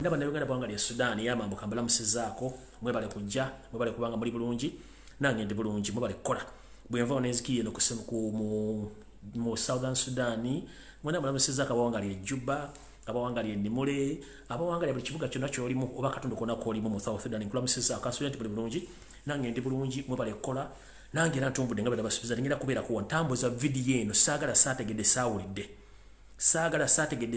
n'abannayuganda bawanga lya Sudan yamambuka mbalamusizaako mwebale kujja mwebale kubanga muli bulungi nange ndi bulungi mwebale kukola bwe nva onezikiriye mu Southern Sudan mwena mbalamusizaako abawanga lya Juba abawanga lya Nimule abawanga lya buli kibuga kyonna ky'olimu oba katundu konna k'olimu mu South Sudan nkulamusizaako kansubira nti buli bulungi nange ndi bulungi mwebale kukola nange era ntumbudde nga bwe nabasuubiza ngenda kubeera kuwa ntambuza vidiyo eno saagala saategedde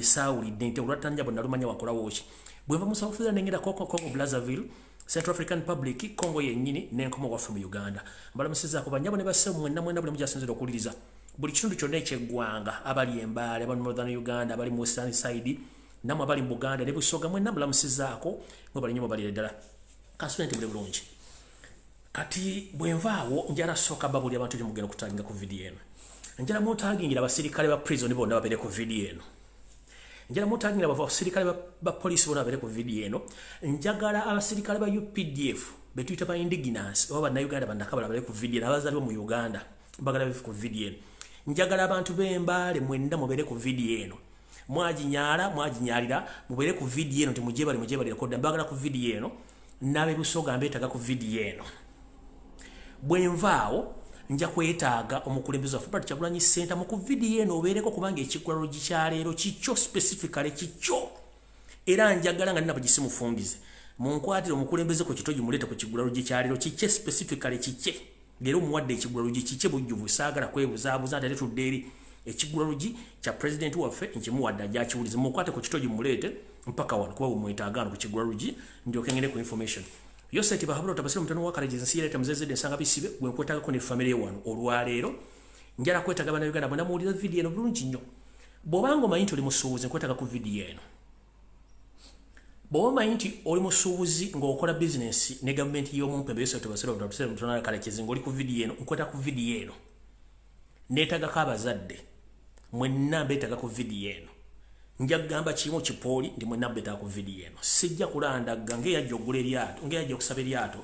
saawulidde nti olwatanja bwe nalumanya wakola wooki bwe nva mu South Sudan ngenda Congo Brazzaville Central African Republic Congo yennyini n'enkoma waffe mu Uganda mbalamusizaako banyabo ne bassebo mwenna buli mujasinzira okuwuliriza buli kitundu kyonna ekyeggwanga abali embaale abali mu Northern Uganda abali mu Western Side namwe abali mu Buganda ne Busoga mwenna mbalamusizaako mwe bali nnyo mwe balire ddala kansubira nti buli bulungi kati bwe nvaawo njala sooka babuli abantu gye mugenda okutaginga ku vidiyo eno njala mutagingira abasirikale ba prison bonna babeere ku vidiyo eno njala mutagingira abasirikale ba police bonna babeere ku vidiyo eno njagala abasirikale ba UPDF betuyita ba indigenous oba bannayuganda bannakabala babeere ku vidiyo eno abazaliwa mu Uganda mbagala babeere ku vidiyo eno njagala abantu b'embaale mwenna mubeere ku vidiyo eno mwaginyalira mubeere ku vidiyo eno temujebale kodda mbagala ku vidiyo eno n'ab'e Busoga mbeetaga ku vidiyo eno bwe nvaawo nja kwetaaga omukulembeze waffe Robert Kyagulanyi Ssentamu mu ku vidiyo eno obeereko kubanga ekiggwalo kyaleero kikyo specifically kikyo era njagala nga nina bugisimufungize munkwatire omukulembeze ku kito gimuleete ku kiggwalo kyaleero kikye specifically kikye leero muwadde ekiggwalo kikye bujjuvu saagala kwebuzaabuza ate tudde eri ekiggwalo kya president waffe nkimuwadde ajakiwulize munkwate ku kito gimuleete mpaka wano kuba bwemwetaagaano ku kiggwalo ndyoke ngende ku information Yoseti bahabula utabasira mtano wa kaleji nsiyele tamzezede nsanga bisibe gwenkwetaka kuni familia wano olwaleero njala kwetaka bana Uganda bwana muwulira video eno bulungi nnyo bobango mayinti oli musuubuzi nkwetaka ku video eno boba mayinti oli musuubuzi ng'okola business ne gavumenti y'omumpembe Yoseti utabasira mtano wa kaleji ng'oli ku video eno nkwetaka ku video eno neetagako abazadde mwenna mbeetaaga ku video eno njagamba kimu kipooli ndi mwenna mbeetaaga ku video eno sijja kulandaga ng'eyajja okugula eryato ng'eyajja okusaba eryato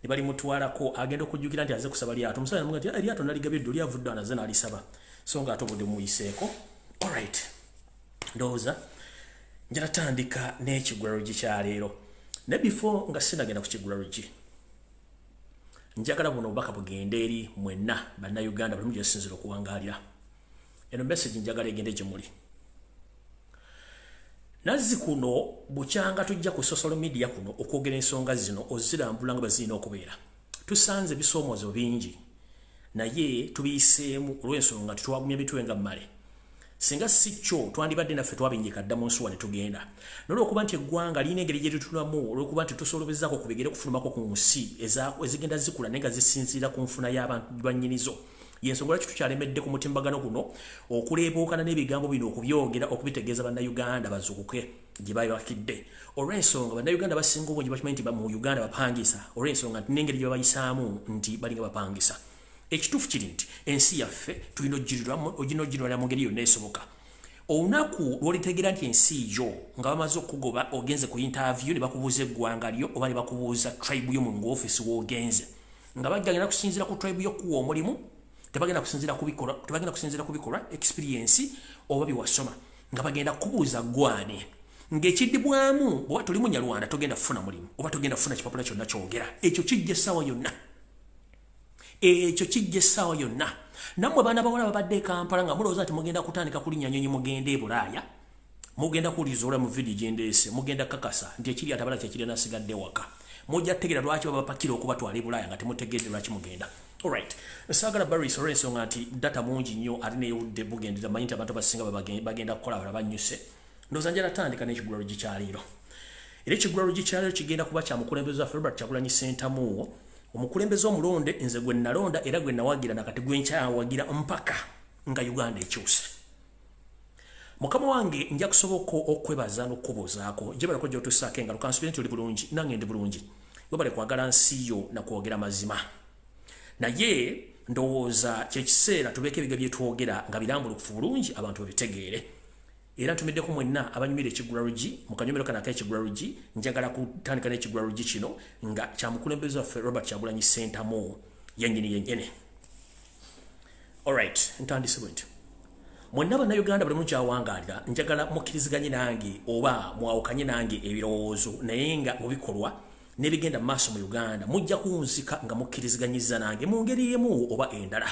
ne balimutwalako agenda okujjukira nti aze kusaba lyato omusajja namugamba nti eryato naligabidde oli avudde anaze n'alisaba so ng'ate obudde muyiseeko alright ndowooza njala tandika n'ekiggwalo kyaleero ne before nga sinagenda ku kiggwalo njagala buno obubaka bugende eri mwenna bannayuganda balimu gyesinzira okuwangaalira eno message njagala egende gye muli Nazi kuno bukyanga tujja ku social media kuno okwogera ensonga zino ozirambula nga bazirina okubeera tusanze bisoomozo bingi naye tubiyiseemu olw'ensonga tetwagumya bitwenga mmale singa si kyo twandibadde naffe twabinjika dda mu nsuwa ne tugenda n'olwokuba nti eggwanga lirina engeri gye litulamu olwokuba nti tusolobezzaako ku bigere okufulumako ku nsi ezigenda zikula naye nga zisinziira ku nfuna y'abantu bannyinizo yensonga lwaki tukyalemedde ku mutimbagano guno okuleebuukana n'ebigambo bino okubyogera okubitegeeza bannayuganda bazukuke gye babakidde olw'ensonga bannayuganda basinga obungi bakimanyi nti mu Uganda bapangisa olw'ensonga nti n'engeri gye babayisaamu nti balinga bapangisa ekituufu kiri nti ensi yaffe tulina ogirira mu ngeri yonna esoboka olunaku lw'olitegeera nti ensi yo nga bamaze okugoba ogenze ku interview ne bakubuuza eggwanga lyo oba ne bakubuuza tribe yo mu ng'ofiisi w'ogenze nga bajjagenda kusinziira ku tribe y'okuwa omulimu tebagenda kusinziira ku bikolwa experience oba biwasoma nga bagenda kubuuza gwane ng'ekiddibwamu oba toli munyalwanda togenda kufuna mulimu oba togenda kufuna kipapula kyonna kyogera ekyo kijja essaawa yonna nammwe baana bawala babadde e Kampala nga mulowooza nti mugenda kutandika kulinnya nyonyi mugenda e Bulaaya mugenda kuwuliriza olwa mu vidiyo gye ndeese mugenda kakasa nti ekiri atabala kyekiri nasigadde waka mujja kutegeera lwaki babapakira okubatwala e Bulaaya nga temutegedde lwaki mugenda alright saagala baris olw'ensonga nti data mungi nnyo ate neyewudde bugendera manyi nti abantu abasinga bagenda kukola abala banyuse ndowooza njala tandika n'ekiggwalo kyaleero era ekiggwalo kyaleero kigenda kuba kya mukulembeze waffe Robert Kyagulanyi Ssentamu omukulembeze omulonde nze gwe nalonda era gwe nawagira nakati gwe nkyawagira mpaka nga Uganda ekyuse mukama wange nja kusoboka okwebaza n'okkubuuzaako gye balako gy'otussaako engalo kansubire nti oli bulungi nange ndi bulungi webale kwagala nsi yo nakwogera mazima naye ndowooza kyekiseera tubeeko ebiga byetwogera nga birambulukufu bulungi abantu babitegeere era ntumiddeko mwenna abanyumira ekiggwalo mu kanyumiro kano ak'ekiggwalo njagala kutandika n'ekiggwalo kino nga kya mukulembeze waffe Robert Kyagulanyi Ssentamu yennyini alright ntandise bwe nti Mwenna bannayuganda buli mukyawangalira njagala mukkiriziganye nange oba mwawukanye nange ebirowoozo naye nga mu bikolwa n'ebigenda mu maaso mu Uganda mujja kunzika nga mukkiriziganyizza nange mu ngeri emu oba endala.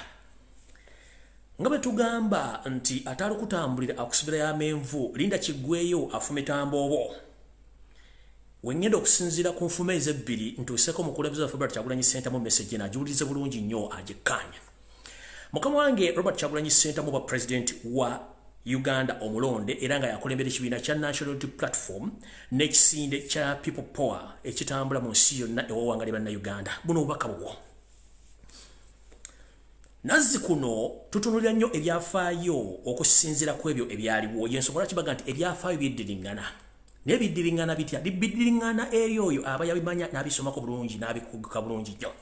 Nga bwe tugamba nti atali kutambulira akusibirayo amenvu linda kiggweyo afumita mboobo. Wengenda okusinziira ku nfuma ezebbiri ntuuseeko mukulembeze waffe Robert Kyagulanyi Ssentamu message nagiwulirize bulungi nnyo agikkaanya. Mukama wange Robert Kyagulanyi Ssentamu wa president wa Uganda omulonde era nga yakulembera ekibiina kya National Unity Platform n'ekisinde kya People Power ekitambula mu nsi yonna ewawangali bannayuganda. Buno obubaka bubwo. Nazzi kuno tutunulira nnyo ebyafaayo okusinziira ku ebyo ebyaliwo y'ensonga lwaki baga nti ebyafaayo biddiringana. Naye biddiringana bitya? Biddiringana eyo aba yabimanya n'abisomako bulungi n'abikuguka bulungi nnyo.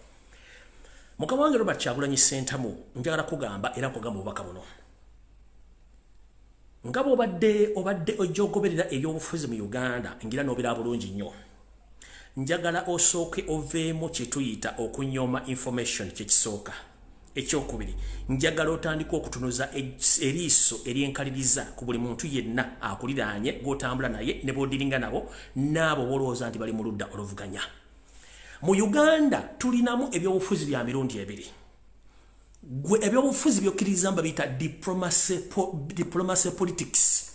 Mukama wange Robert Kyagulanyi Ssentamu njagala kugamba era nkugamba obubaka buno. Nga obadde ojja okugoberera ebyobufuzi mu Uganda ngira n'obira bulungi nnyo. Njagala osooke oveemu kye tuyita okunyoma information kye kisooka. Ekyokubiri njagala otandika okutunuza eriiso eryenkaliriza ku buli muntu yenna akuliraanye gw'otambula naye ne b'odiringa nabo n'abo bolowooza nti bali mu ludda oluvuganya. Mu Uganda tulinamu ebyobufuzi bya mirundi ebiri. Gwe ebyobufuzi byokkiriza mba biyita diplomacy politics.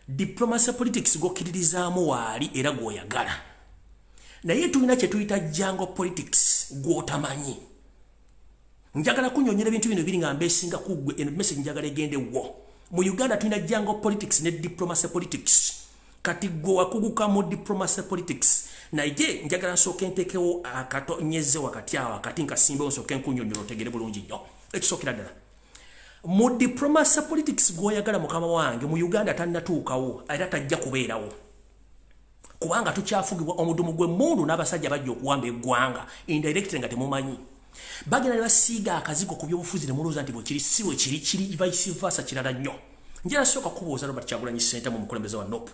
Diplomacy politics gwokkiririzaamu waali era gw'oyagala. Naye tulina kye tuyita jungle politics gw'otamanyi. Njagala kunyonyera ebintu bino biri nga mbesinga kuggwe eno message njagala egende wo. Mu Uganda tulina jungle politics ne diplomacy politics. Kati gwe wakuguka mu diplomacy politics. Naye njagala nsooke nteekewo akatonyeze wakati awo akati nkasimbewo nsooke nkunyonyola otegere bulungi nnyo. Ekisookera ddala. Mu diplomacy politics gw'oyagala mukama wange mu Uganda tannatuukawo era tajja kubeerawo. Kubanga tukyafugibwa omudumu gw'emmundu n'abasajja bajja okuwamba eggwanga indirectly nga temumanyi. Bagenda ne basiiga akazigo ku byobufuzi ne mulowooza nti bwe kiri si bwe kiri vice versa kirala nnyo. Njagala sooka kubuuza Robert Kyagulanyi Ssentamu omukulembeze wa NOP.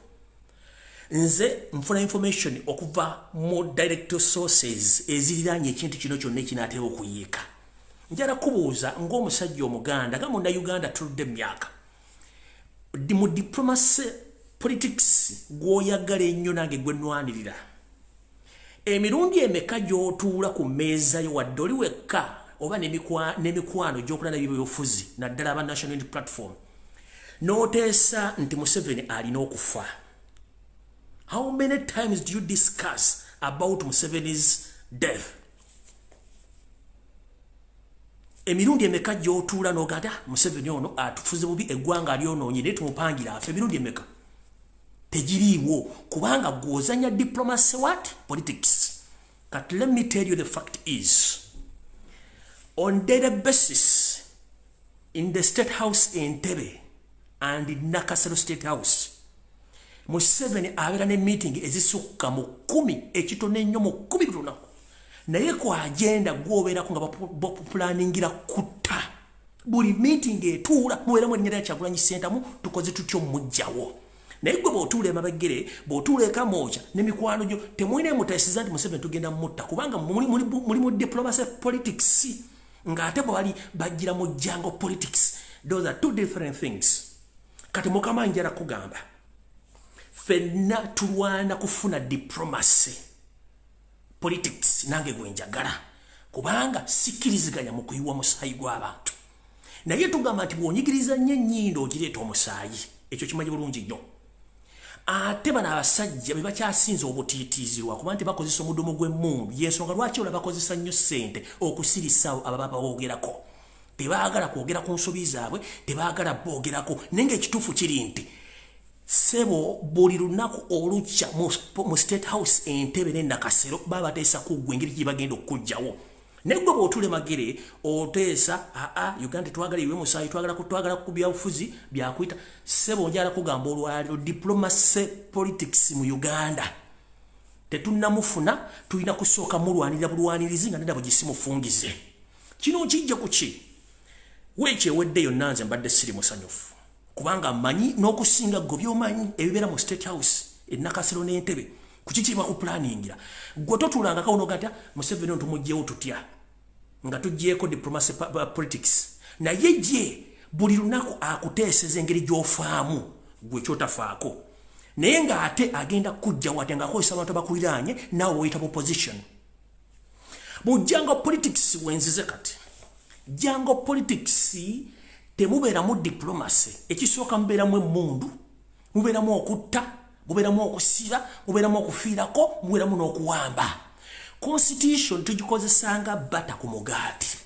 Nze nfuna information okuva mu direct sources eziriraanye ekintu kino kyonna ekinaatera okuyiika. Njagala kubuuza ng'omusajja omuganda nga munnayuganda tuludde emyaka. Mu diplomacy politics gw'oyagala ennyo nange gwe nnwanirira. Emirundi emeka gy'otuula ku mmeeza yo wadde oli wekka oba n'emikwano gy'okola n'ebyobufuzi naddala aba National Unity Platform n'oteesa nti Museveni alina okufa. How many times do you discuss about Museveni's death? Emirundi emeka gy'otuula n'ogata Museveni ono atufuze bubi eggwanga alyonoonye naye tumupangira afe. Emirundi emeka tegiriiwo kubanga gw'ozanya diplomacy what? Politics. But let me tell you the fact is on daily basis in the State House in Teli and in NAKACWA State House Museveni abeera ne meeting ezisukka mu 10 ekitone nnyo mu 10 lunaku. Naye ku agenda gw'obeerako nga bapulaningira kutta. Buli meeting etuula mubeeramu erinnya lya Kyagulanyi Ssentamu tukoze tutyo mujjawo. Naye gwe bw'otuula emabegere bw'otuula eka Moja n'emikwano gyo temulina emutaisiza nti Museveni tugenda mutta kubanga muli mu diplomacy politics ng'ate bwe bali bajjira mu jungle politics. Those are two different things. Kati mukama njala kugamba fenna tulwana kufuna diplomacy politics nange gwe njagala kubanga sikkiriziganya mu kuyiwa musaayi gw'abantu. Naye tugamba nti bw'onyigiriza nnyo ennyindo ogireeta omusaayi. Ekyo kimanyi bulungi nnyo. Ate bano abasajja be bakyasinza obutiitiizirwa kuba nti bakozesa omudomo gw'emmundu y'ensonga lwaki olaba bakozesa nnyo ssente okusirisa ababa boogerako. Tebaagala kwogera ku nsobi zaabwe, tebaagala boogerako naye ng'ekituufu kiri nti sebo buli lunaku olukya mu State House Entebbe ne Nakasero baba bateesa kuggwa engeri gye bagenda okuggyawo. Naye gwe bw'otuula magere oteesa Uganda twagala iwe musaayi twagala ku byabufuzi byakuyita sebo njala kugamba olwaliro diplomacy politics mu Uganda tetunnamufuna tulina kusooka mulwanirira bulwanirizi nga ndabo gisimufungize. Kino kijja ku ki? Weekyewedde yonna nze mbadde siri musanyufu kubanga manyi n'okusinga gwe by'omanyi ebibeera mu State House Nakasero n'Entebbe kukikiba ku planningira. Gwe totuulanga kawono gata Museveni tumugyewo tutya nga tuggyeko diplomacy politics. Naye gye buli lunaku akuteeseza engeri gy'ofaamu gwe kyotafaako naye ng'ate agenda kujja wate ng'akozesa abantu abakuliraanye naawe weyita opposition. Mu jango politics wenzize kati jango politics temubeeramu diplomacy, ekisooka mubeeramu emmundu, mubeeramu okutta, mubeeramu okusiba, mubeeramu okufiirako, mubeeramu n'okuwamba. Constitution tugikozesanga bata ku mugaati.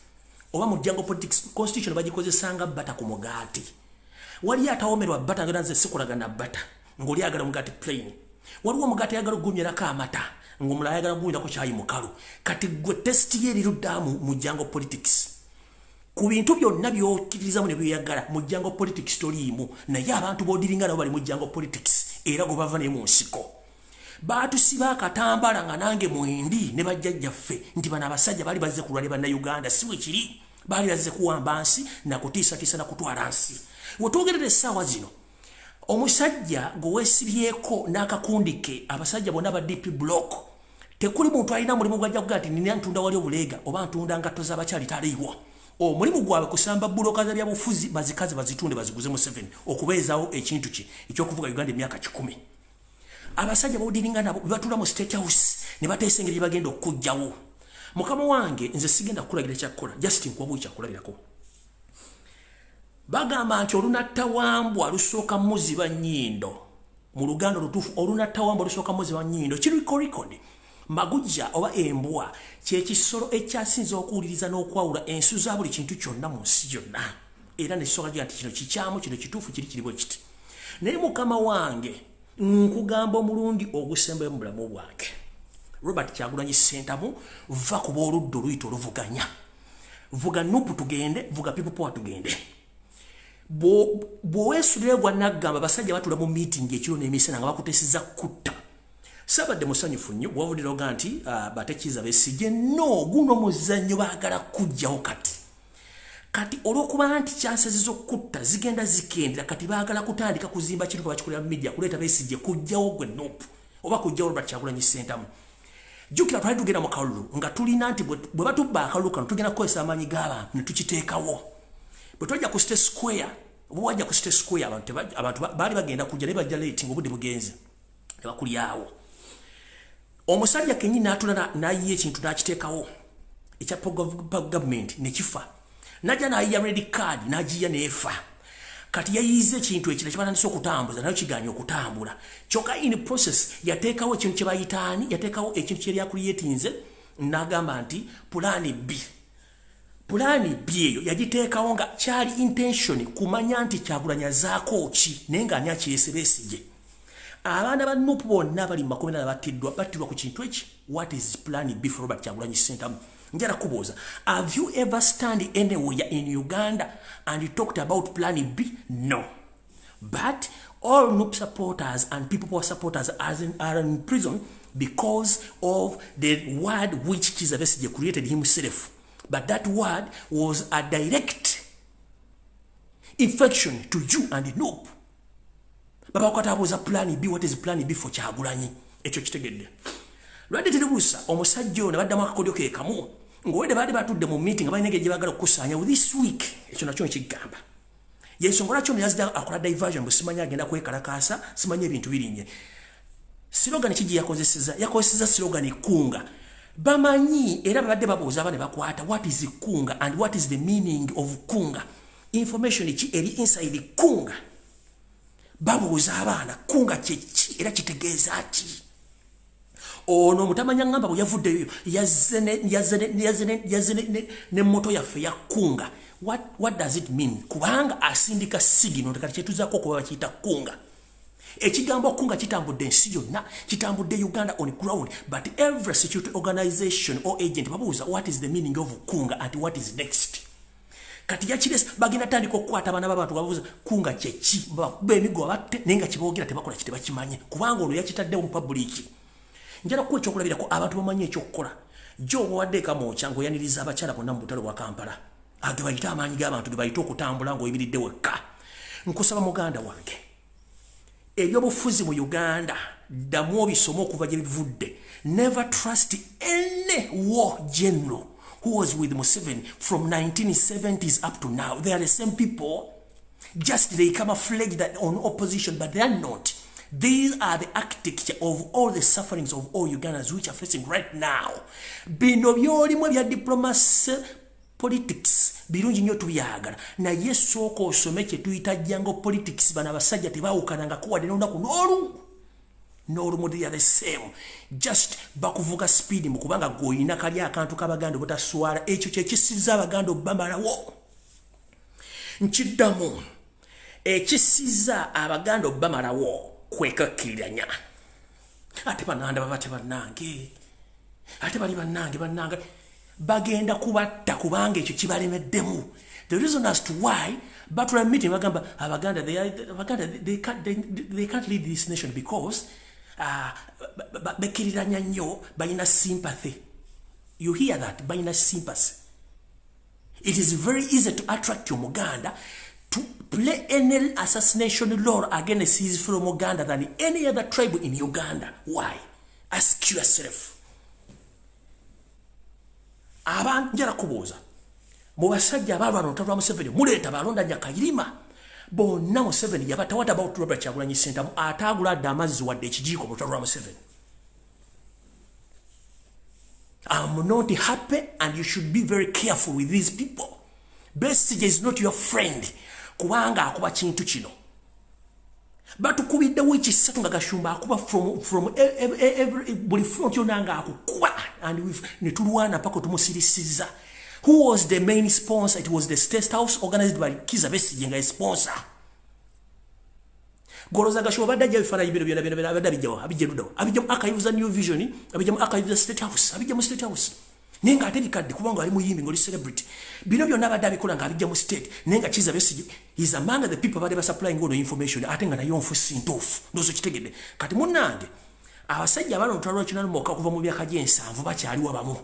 Oba mu jango politics constitution bagikozesanga bata ku mugaati. Wali atawomerwa bata nga nze sikulagana bata ng'oli ayagala mugaati plain. Waliwo omugaati ayagala ogumyerako amata ng'omulala ayagala ogumyerako kyayi mukalu. Kati gwe test ye eriruddamu mu jango politics. Ku bintu byonna by'okkiririzamu ne byeyagala mu jango politics toliimu, naye abantu b'odiringa nabo bali mu jango politics era gwe bava ne mu nsiko. Baatusiba akatambala nga nange mwendi ne bajjajjaffe nti bano abasajja baali bazze kulwala bannayuganda, si bwe kiri, baali bazze kuwamba nsi na kutiisatiisa na kutwala nsi. We twogerera essaawa zino omusajja gwe weesibyeko n'akakundi ke abasajja bonna ba DP block, tekuli muntu alina mulimu gwajja kugaa nti nina ntunda wali obuleega oba ntunda ngatto z'abakyali taliibwa. Omulimu gwabwe kusamba buloka za byabufuzi bazikaze bazitunde baziguze mu 7 okubeezaawo ekintu kye ekyokuvuga Uganda emyaka 10. Abasajja bawudiringa nabo batula mu State House ne bateesa engeri bagenda okujjawo. Mukama wange nze sigenda kukulagira ekyakukola, just nkuwabu ekyakulabirako. Bagamba nti olunattawambwa lusooka muziba nnyindo. Mu Luganda olutuufu olunattawambwa lusooka muziba nnyindo. Kiriko record. Magujja oba embwa kyekisolo ekyasinza okuwuliriza n'okwawula ensu za buli kintu kyonna mu nsi yonna. Era ne kisooka gira nti kino kikyamu, kino kituufu, kiri bwe kiti. Naye mukama wange nkugamba omulundi ogusembayo mu bulamu bwange. Robert Kyagulanyi Ssentamu, va ku b'oludda oluyita oluvuganya. Vuga Nupu tugende, vuga People Power tugende. Bw'oweesudire gwa naggamba basajja batula mu meeting ekiro n'emisana nga bakuteeseza kutta. Sabadde musanyufu nnyo bw'ovudira oga nti batekiiza Besigye, no guno muzannyo baagala kujjawo kati. Kati olw'okuba nti chances z'okutta zigenda zikendera kati baagala kutandika kuzimba kintu bakikolera mu media kuleeta Besigye kujjawo gwe Nupu oba kujjawo Robert Kyagulanyi Ssentamu. Jjukira twali tugenda mu kalulu nga tulina nti bwe batubba akalulu kano tugenda kukozesa amaanyi g'abantu ne tukiteekawo. Bwe twajja ku State Square, oba wajja ku State Square abantu baali bagenda kujja naye bajja late ng'obudde bugenze ne bakulyawo. Omusajja kennyini n'atula n'ayiya ekintu n'akiteekawo ekya government ne kifa. Najja n'ayiya red card n'agiya n'efa. Kati yayize ekintu ekira kye batandise okutambuza nayo kigaanye okutambula. Kyokka in process yateekawo ekintu kye bayitaani, yateekawo ekintu kye yakuliyetinze n'agamba nti pulaani B. Pulaani B eyo yagiteekawo nga kyali intention kumanya nti Kyagulanyi azaako ki naye ng'ani akireese Besigye. Abaana ba Nupu bonna bali mu 10 battiddwa ku kintu eki. What is plan B for Robert Kyagulanyi Ssentamu? Njala kubuuza, have you ever stand anywhere in Uganda and you talked about plan B? No. But all Nupu supporters and People Power supporters are in prison because of the word which Kizza Besigye created himself. But that word was a direct infection to you and Nupu. Baba kwatabuuza plan B, what is plan B for Kyagulanyi? Ekyo kitegedde. Lwadde terubuusa omusajja ono baddamu akakodyo ke kamu ng'owedde baali batudde mu meeting balina engeri gye baagala okukusaanyawo this week. Ekyo nakyo nkigamba. Y'ensonga lwaki ono yazidde akola diversion busimanyi agenda kwekalakaasa, simanyi ebintu birinye. Slogan ki gye yakozeseza? Yakozeseza slogan kunga. Bamanyi era babadde babuuza abaana bakwata what is kunga and what is the meaning of kunga. Information ki eri inside kunga. Babuuza abaana kunga kyeki era kitegeeza ki? Ono mutamanya ngamba bwe yavuddeyo yazene ne moto yaffe ya kunga. What does it mean? Kubanga asindika sigino kati kyetuzaako kuba bakiyita kunga. Ekigambo kunga kitambudde ensi yonna, kitambudde Uganda on ground, but every security organization or agent babuuza what is the meaning of kunga and what is next. Kati yakires bagenda tandika okukwata abaana b'abantu babuuza kunga kyeki, b'emigo abatte naye nga kiboogera tebakola kiti bakimanyi kubanga ono yakitaddewo mu public. Njala kuwa ekyokulabirako abantu bamanyi ekyokukola. Jjo obawadde ekamooca ng'oyaniriza abakyala bonna mu butale bwa Kampala. Age bayita amaanyi g'abantu ge bayita okutambula ng'oyimiridde wekka. Nkusaba muganda wange, ebyobufuzi mu Uganda ddamu obisoma okuva gye bivudde. Never trust any war general who was with Museveni from 1970s up to now. They are the same people. Just they camouflage that on opposition, but they are not. These are the architecture of all the sufferings of all Ugandans which are facing right now. Bino byolimu bya diplomacy politics birungi nnyo tubyagala naye sooka osome kye tuyita jango politics bana abasajja tebaawukananga kuwadde n'olunaku n'olumu they are the same. Just bakuvuga speed mu kubanga goyina kali akantu kabaganda botaswala ekyo kye kisiza abaganda obbamalawo. Nkiddamu ekisiza abaganda obbamalawo kwekakkiriranya. Ate bananda babate bannange. Ate bali bannange bagenda kubatta kubanga ekyo kibalemeddemu. The reason as to why batula meeting bagamba abaganda they can't lead this nation because bekkiriranya nnyo balina sympathy. You hear that? Balina sympathy. It is very easy to attract your Muganda to play any assassination law against his fellow Uganda than any other tribe in Uganda. Why? Ask yourself. Njala kubuuza. Mu basajja abalwana olutalo lwa Museveni muleeta balonda Nyakayirima. Bonna Museveni yabata what about Robert Kyagulanyi Ssentamu ataagula adde amazzi wadde ekijiiko mu lutalo lwa Museveni. I'm not happy and you should be very careful with these people. Besigye is not your friend. Kubanga akuba kintu kino. Batukubiddewo ekisatu nga Gashumba akuba from every buli front yonna nga akukuba and ne tulwana paka tumusirisiza. Who was the main sponsor? It was the State House organized by Kizza Besigye nga sponsor. Goloza Gashumba badde ajja bifaananyi bino byonna abadde abijjawo abijjerudawo abijjamu archives New Vision abijjamu archives State House abijjamu State House. Nenga ate bikadde kubanga ali muyimbi ngoli celebrity. Bino byonna abadde abikola nga abijja mu state. Nenga Kizza Besigye is among the people abadde supplying all the information ate nga nayo nfusi ntuufu. Ndozo kitegedde. Kati munnange abasajja abali olutalo lwa kinana mwaka okuva mu myaka gy'ensanvu bakyaliwo abamu.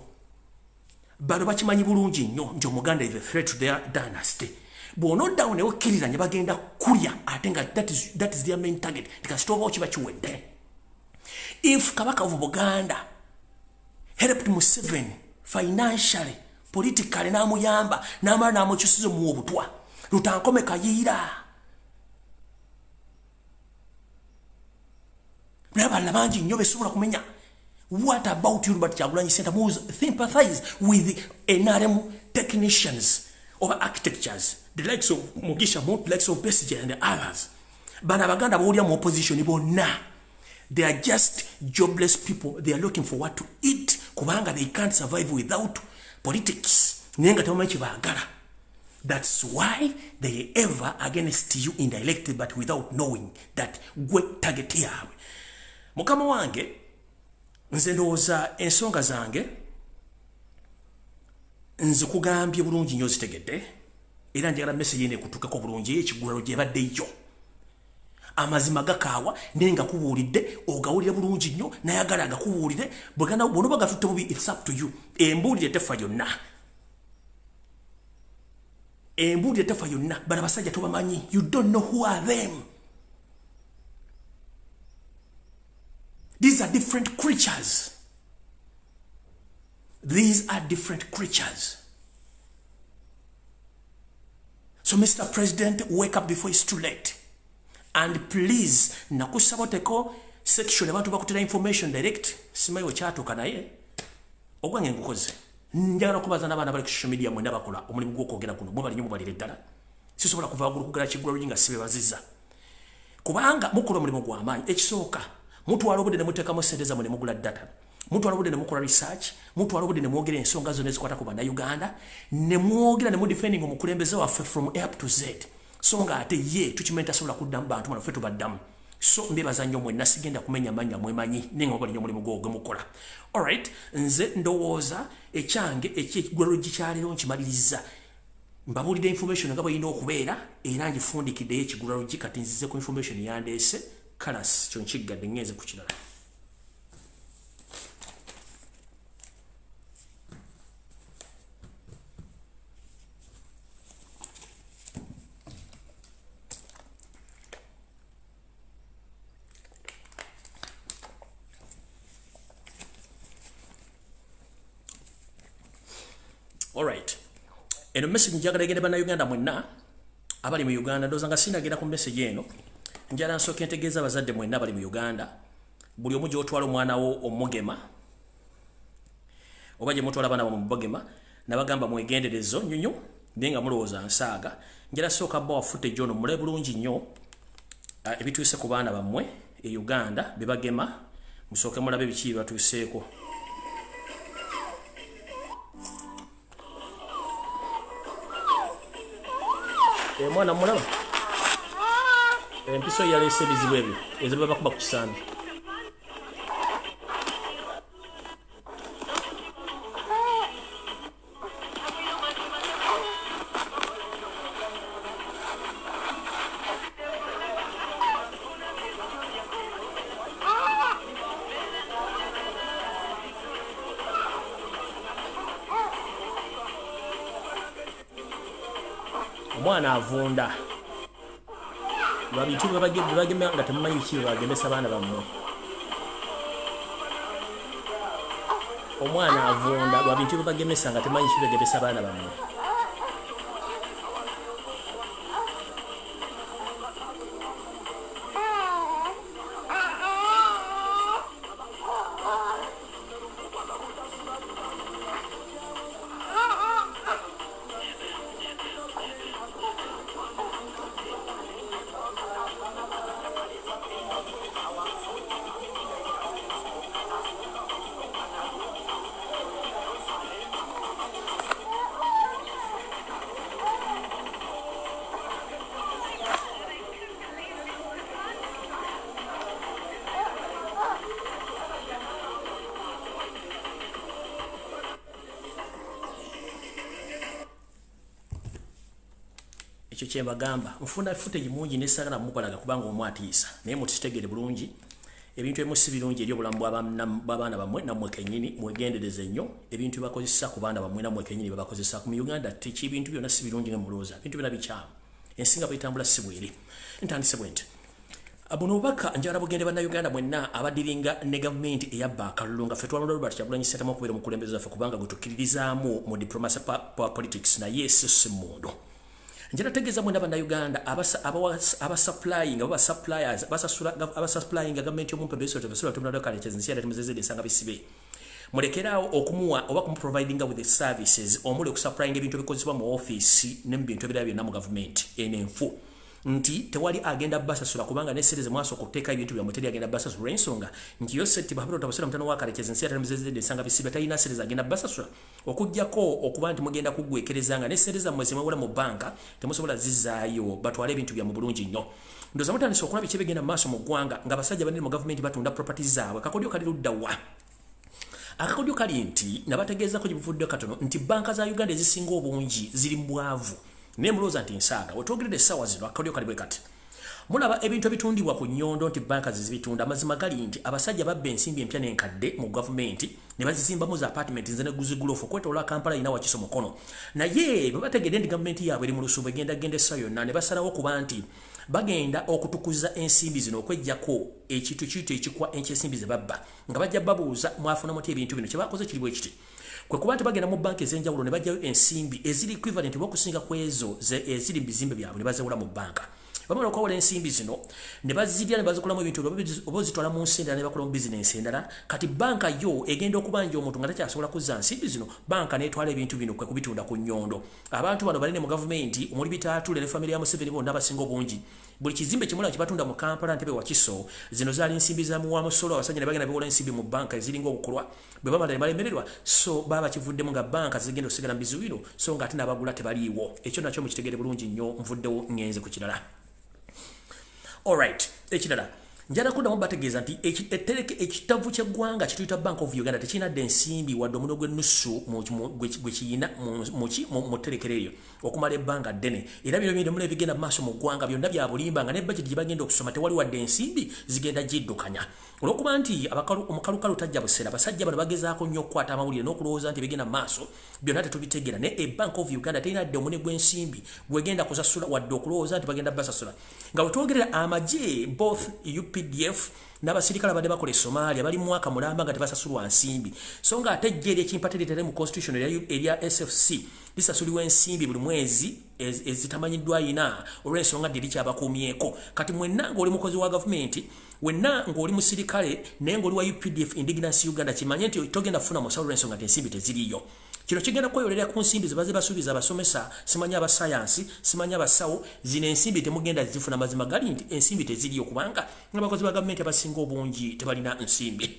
Bano bakimanyi bulungi nnyo nti Omuganda is a threat to their dynasty. Bw'onoddawo ne okkiriranya bagenda kulya ate nga that is their main target. Tikasitooba okiba kiwedde. If Kabaka of Buganda helped Museveni financially, politically, n'amuyamba n'amala n'amukyusiza mu obutwa Lutankome Kayiira n'abalala bangi nnyo besobola kumenya. What about you, Robert Kyagulanyi Ssentamu, who sympathize with the NRM technicians of architectures, the likes of Mugisha Amooti, the likes of Besigye and the others? Bana Baganda bawulira mu opposition bonna. They are just jobless people. They are looking for what to eat. Kubanga they can't survive without politics. Nenga tebamanyi kyebaagala. That's why they are ever against you indirectly but without knowing that gwe target yaabwe. Mukama wange nze ndowooza ensonga zange nzikugambye bulungi nnyo zitegedde era njagala message ene kutuukako bulungi ekigulalo gye baddeyo. Amazima gakaawa nenga kubuulidde ogawulira bulungi nnyo nayagala agakubuulire bw'onoba gatutte bubi it's up to you. Embuulire tefa yonna. Embuulire tefa yonna. Bana basajja tobamanyi. You don't know who are them. These are different creatures. These are different creatures. So Mr. President, wake up before it's too late. And please, nakusaboteko section abantu bakutera information direct. Simayo kyatuuka naye. Ogwange ngukoze. Njagala kubaza n'abaana bali ku social media mwenda bakola omulimu gw'okwogera kuno. Mwe bali nnyo mubalire ddala. Sisobola kuva waggulu kugala kiggula nga sibebaziza. Kubanga mukola omulimu gw'amaanyi. Ekisooka mutwala obudde ne muteekamu ssente zammwe ne mugula data. Mutwala obudde ne mukola research. Mutwala obudde ne mwogera ensonga zonna ezikwata ku bannayuganda. Ne mwogera ne mudefending omukulembeze waffe from A up to Z. So nga ate ye tukimenta sobola kuddamu bantu bano ffe tubaddamu. So mbebaza nnyo mwenna sigenda kumenya mannya mwemanyi nenga obali nnyo mulimu gwe mukola. Alright, nze ndowooza ekyange ekigwalo gikyaliro nkimaliriza. Mbabuulidde information nga bweyina okubeera era ngifundikiddeyo ekigulalo kati nzize ku information yandeese kalas kyo nkiggadde ngenze ku kirala. Alright. Eno message njagala egende bannayuganda mwenna abali mu Uganda ndozanga sinagera ku message eno njala nsooke ntegeeza abazadde mwenna abali mu Uganda buli omu gy'otwala omwana wo omugema oba gye mutwala abaana mu bogema nabagamba mwegenderezo nyunyu nenga mulowooza nsaaga njala sooka bba wafute John mule bulungi nnyo ebituuse ku baana bammwe e Uganda bebagema musooke mulabe biki batuuseeko mwana mulaba empiso yaleese ebizibu ebyo ezo baba bakuba ku kisambi omwana avunda lwa bintu bebagema nga temumanyi ki bagemesa abaana bammwe omwana avunda lwa bintu bebagemesa nga temumanyi ki bagemesa abaana bammwe ekyo kyembagamba nfuna footage mungi nesagala mukolaga kubanga omwatiisa naye mukitegere bulungi ebintu ebimu si birungi eri obulamu bw'abaana bammwe nammwe kennyini mwegendereze nnyo ebintu bibakozesa ku baana bammwe nammwe kennyini bibakozesa ku Uganda teki ebintu byonna si birungi ngemulooza ebintu byonna bikyamu ensinga bwetambula si bweri ntandise bwe nti buno obubaka njala bugende bannayuganda mwenna abadiringa ne gavumenti eyabba akalulu nga ffe twalonda Robert Kyagulanyi Ssentamu okubeera omukulembeze waffe kubanga gwe tukkiririzaamu mu diplomacy politics naye si mmundu njala tegeeza mwena bannayuganda abasupplying gavumenti y'Omutabbizi tebasula tumulado kale kyezinsi yali temuzezede esanga bisibe mulekeraawo okumuwa oba kumuprovidinga with the services omuli okusupplying ebintu ebikozesebwa mu ofiisi n'ebintu ebirala byonna mu gavumenti enenfu nti tewali agenda basasula kubanga nesereze mwaso okuteeka ebintu bya muteri agenda basasula ensonga nti yo seti bahapero tabasula mutano wakale kyezinsi yali temuzezede esanga bisibe talina sereze agenda basasula okujjako okuba nti mugenda kuggwekerezanga nesereza mwezi mwewula mu banka temusobola zizaayo batwale ebintu bya mu bulungi nnyo ndoza mutandise okulaba biki ebigenda mu maaso mu ggwanga nga basajja banene mu gavumenti batunda properties zaabwe kakodyo kali ludda wa akakodyo kali nti nabategeezako gye buvudde katono nti banka za Uganda ezisinga obungi ziri mu bwavu naye mulowooza nti nsaaga wetwogeredde essaawa zino akakodyo kali bwe kati mulaba ebintu ebitundibwa ku nnyondo nti banka zizibitunda amazima gali nti abasajja babba ensimbi empya n'enkadde mu gavumenti ne bazizimbamu za apartment nze ne guziguloofu okwetolwa Kampala ina wakiso mukono naye bwe bategedde nti gavumenti yaabwe eri mu lusuubo egenda essa yonna ne basalawo kuba nti bagenda okutukuza ensimbi zino okwejjako ekintu kiito ekikwa ensimbi ze babba nga bajja babuuza mwafuna muti ebintu bino kye bakoze kiri bwe kiti kwe kuba nti bagenda mu banka ez'enjawulo ne bajjayo ensimbi eziri equivalent bw'okusinga ku ezo eziri mu bizimbe byabwe ne bazewula mu banka bamala okwawula ensimbi zino ne bazirya ne bazikolamu ebintu oba ozitwala mu nsi endala ne bakola mu bizinensi endala kati banka yo egenda okubanja omuntu nga takyasobola kuzza nsimbi zino banka netwala ebintu bino kwe kubitunda ku nnyondo abantu bano banene mu gavumenti omuli Bitaatule ne famire ya Museveni bonna abasinga obungi buli kizimbe kimulaba kibatunda mu Kampala Ntebe Wakiso zino zaali nsimbi za muwa musolo abasajja ne bagenda biwola ensimbi mu banka eziringa obukolwa bwe bamala ne balemererwa so baba kivuddemu nga banka zigenda okusigala mu bizibu bino so nga ate n'abagula tebaliiwo ekyo nakyo mukitegere bulungi nnyo nvuddewo ngenze ku kirala. Alright, ekirala njala kuddamu bategeeza nti ekitereke ekitavu ky'eggwanga kituyita Bank of Uganda tekirinadde ensimbi wadde omuno gw'ennusu gwe kiyina mu tterekero eryo okumala ebbanga ddene era bino byonna ebigenda mu maaso mu ggwanga byonna bya bulimba nga ne budget gye bagenda okusoma tewali wadde ensimbi zigenda giddukanya olw'okuba nti omukalukalu tajja buseera abasajja bano bagezaako nnyo okukwata amawulire n'okulowooza nti bigenda mu maaso byonna tetubitegeera naye Bank of Uganda terinadde omune gw'ensimbi gwegenda kusasula wadde okulowooza nti bagenda basasula nga wetwogerera amagye both UP UPDF n'abasirikale abadde bakola Somalia bali mwaka mulamba nga tebasasulwa nsimbi so nga ate jeri ekimpatirite mu constitution erya SFC lisasuliwa ensimbi buli mwezi ezitamanyiddwa ina olw'ensonga diri kyabakuumyeko kati mwenna ng'oli mukozi wa government wenna ng'oli musirikale naye ng'oli wa UPDF Indigenous Uganda kimanye nti togenda kufuna musawo olw'ensonga nti ensimbi teziriyo kino kigenda kweyolera ku nsimbi zibaze basuubiza abasomesa simanya abasayansi simanya abasawo zino ensimbi temugenda zifuna mazima gali nti ensimbi teziriyo kubanga abakozi ba gavumenti abasinga obungi tebalina nsimbi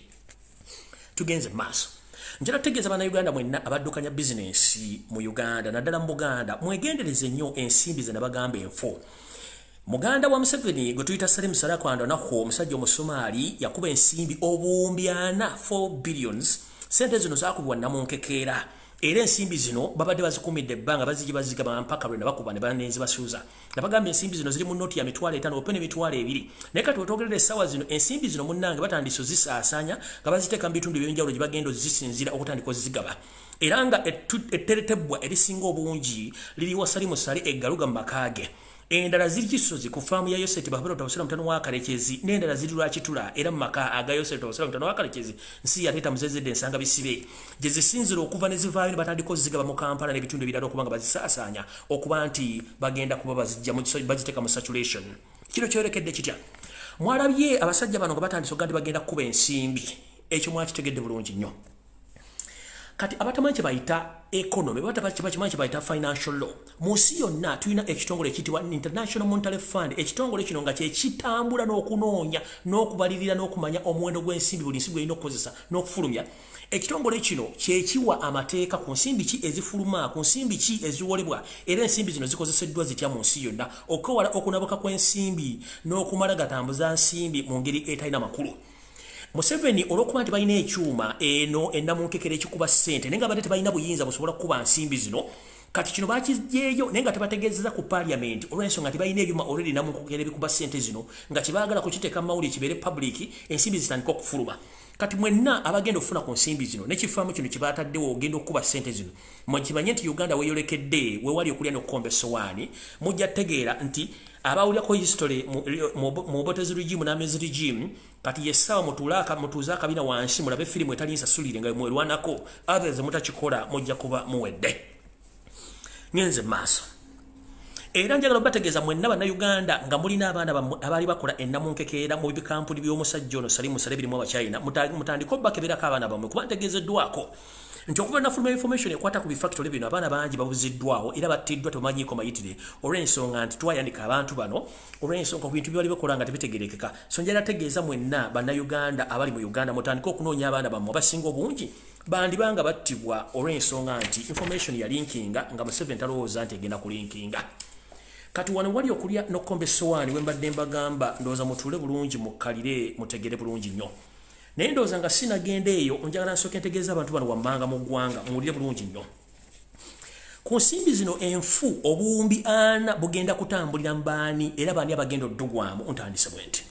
tugenze maaso njala tegeeza bana Uganda mwenna abaddukanya bizinesi mu Uganda naddala mu Buganda mwegendereze nnyo ensimbi ze nabagamba enfo Muganda wa Museveni gwe tuyita Salim Sarakwanda nako omusajja Omusomaali yakuba ensimbi obuwumbi 4 billions sente zino zaakubwa namunkekeera era ensimbi zino babadde bazikumidde ebbanga bazigibazigaba mpaka lwe nabakuba ne banenzi basuuza nabagamba ensimbi zino ziri mu noti ya mitwalo 5 opene mitwalo 2 naye kati wetwogerera essaawa zino ensimbi zino munnange batandise ozisaasaanya nga baziteeka mu bitundu eby'enjawulo gye bagenda ozisinzira okutandika ozizigaba era nga etteretebwa erisinga obungi liri wa Salimu Sale eggaluga mu makaage endala ziri kisozi ku faamu ya Yoseti Bahabiro Tawusira mutano wa Kalekezi n'endala ziri lwakitula era mu maka aga Yoseti Tawusira mutano wa Kalekezi nsi yateeta muzezedde ensanga bisibe gye zisinzira okuva ne zivaayo ne batandika ozizigaba mu Kampala n'ebitundu ebirala okuba nga bazisaasaanya okuba nti bagenda kuba baziteeka mu saturation kino kyolekedde kitya mwalabye abasajja bano nga batandise okuga nti bagenda kukuba ensimbi ekyo mwakitegedde bulungi nnyo kati abatamanyi kye bayita economy batamanyi kye bayita financial law mu nsi yonna tulina ekitongole ekiyitibwa International Monetary Fund ekitongole kino nga kyekitambula n'okunoonya n'okubalirira n'okumanya omuwendo gw'ensimbi buli nsi gw'erina okukozesa n'okufulumya ekitongole kino kyekiwa amateeka ku nsimbi ki ezifuluma ku nsimbi ki eziwolebwa era ensimbi zino zikozeseddwa zitya mu nsi yonna okwewala okunabuka kw'ensimbi n'okumala gatambuza nsimbi mu ngeri etalina makulu Museveni olwokuba nti balina ekyuma eno ennamunkekere ekikuba ssente naye nga badde tebalina buyinza busobola kukuba nsimbi zino kati kino bakiggyeyo naye nga tebategeezeza ku parliament olw'ensonga tebalina ebyuma already ennamunkekere ebikuba ssente zino nga kibaagala kukiteeka mu mawulire kibeere public ensimbi zitandika okufuluma kati mwenna abagenda okufuna ku nsimbi zino n'ekifaamu kino kibaataddewo ogenda okukuba ssente zino mukimanye nti Uganda weeyolekedde weewali okulya n'okukomba essowaani mujja tegeera nti abawulyako history mu Botezi regime n'Amezi regime kati yessawa mutuuza akabina wansi mulabe firimu etali nsasulire nga mwerwanako others mutakikola mujja kuba muwedde ngenze maaso era njagala bategeeza mwenna bannayuganda nga mulina abaana abaali bakola ennamunkekeera mu bikampuni by'omusajja ono Salimu Sale birimu Abachina mutandika obbakeberako abaana bammwe kuba ntegeezeddwako nti okuva nafuluma information ekwata ku bifactory bino abaana bangi babuziddwawo era battiddwa tebamanyiiko mayitire olw'ensonga nti twayandika abantu bano olw'ensonga ku bintu byebali bakola nga tebitegerekeka so njala tegeeza mwenna bannayuganda abali mu Uganda mutandika okunoonya abaana bammwe abasinga obungi bandibanga battibwa olw'ensonga nti information ya linkinga nga Museveni talowooza nti egenda kulinkinga kati wano wali okulya n'okkomba essowaani we mbadde mbagamba ndowooza mutuule bulungi mukkalire mutegere bulungi nnyo naye ndowooza nga sinagenda eyo njagala nsooke ntegeeza abantu bano wammanga mu ggwanga muwulire bulungi nnyo ku nsimbi zino enfu obuwumbi 4 bugenda kutambulira mu baani era baani abagenda oddugwamu ntandise bwe nti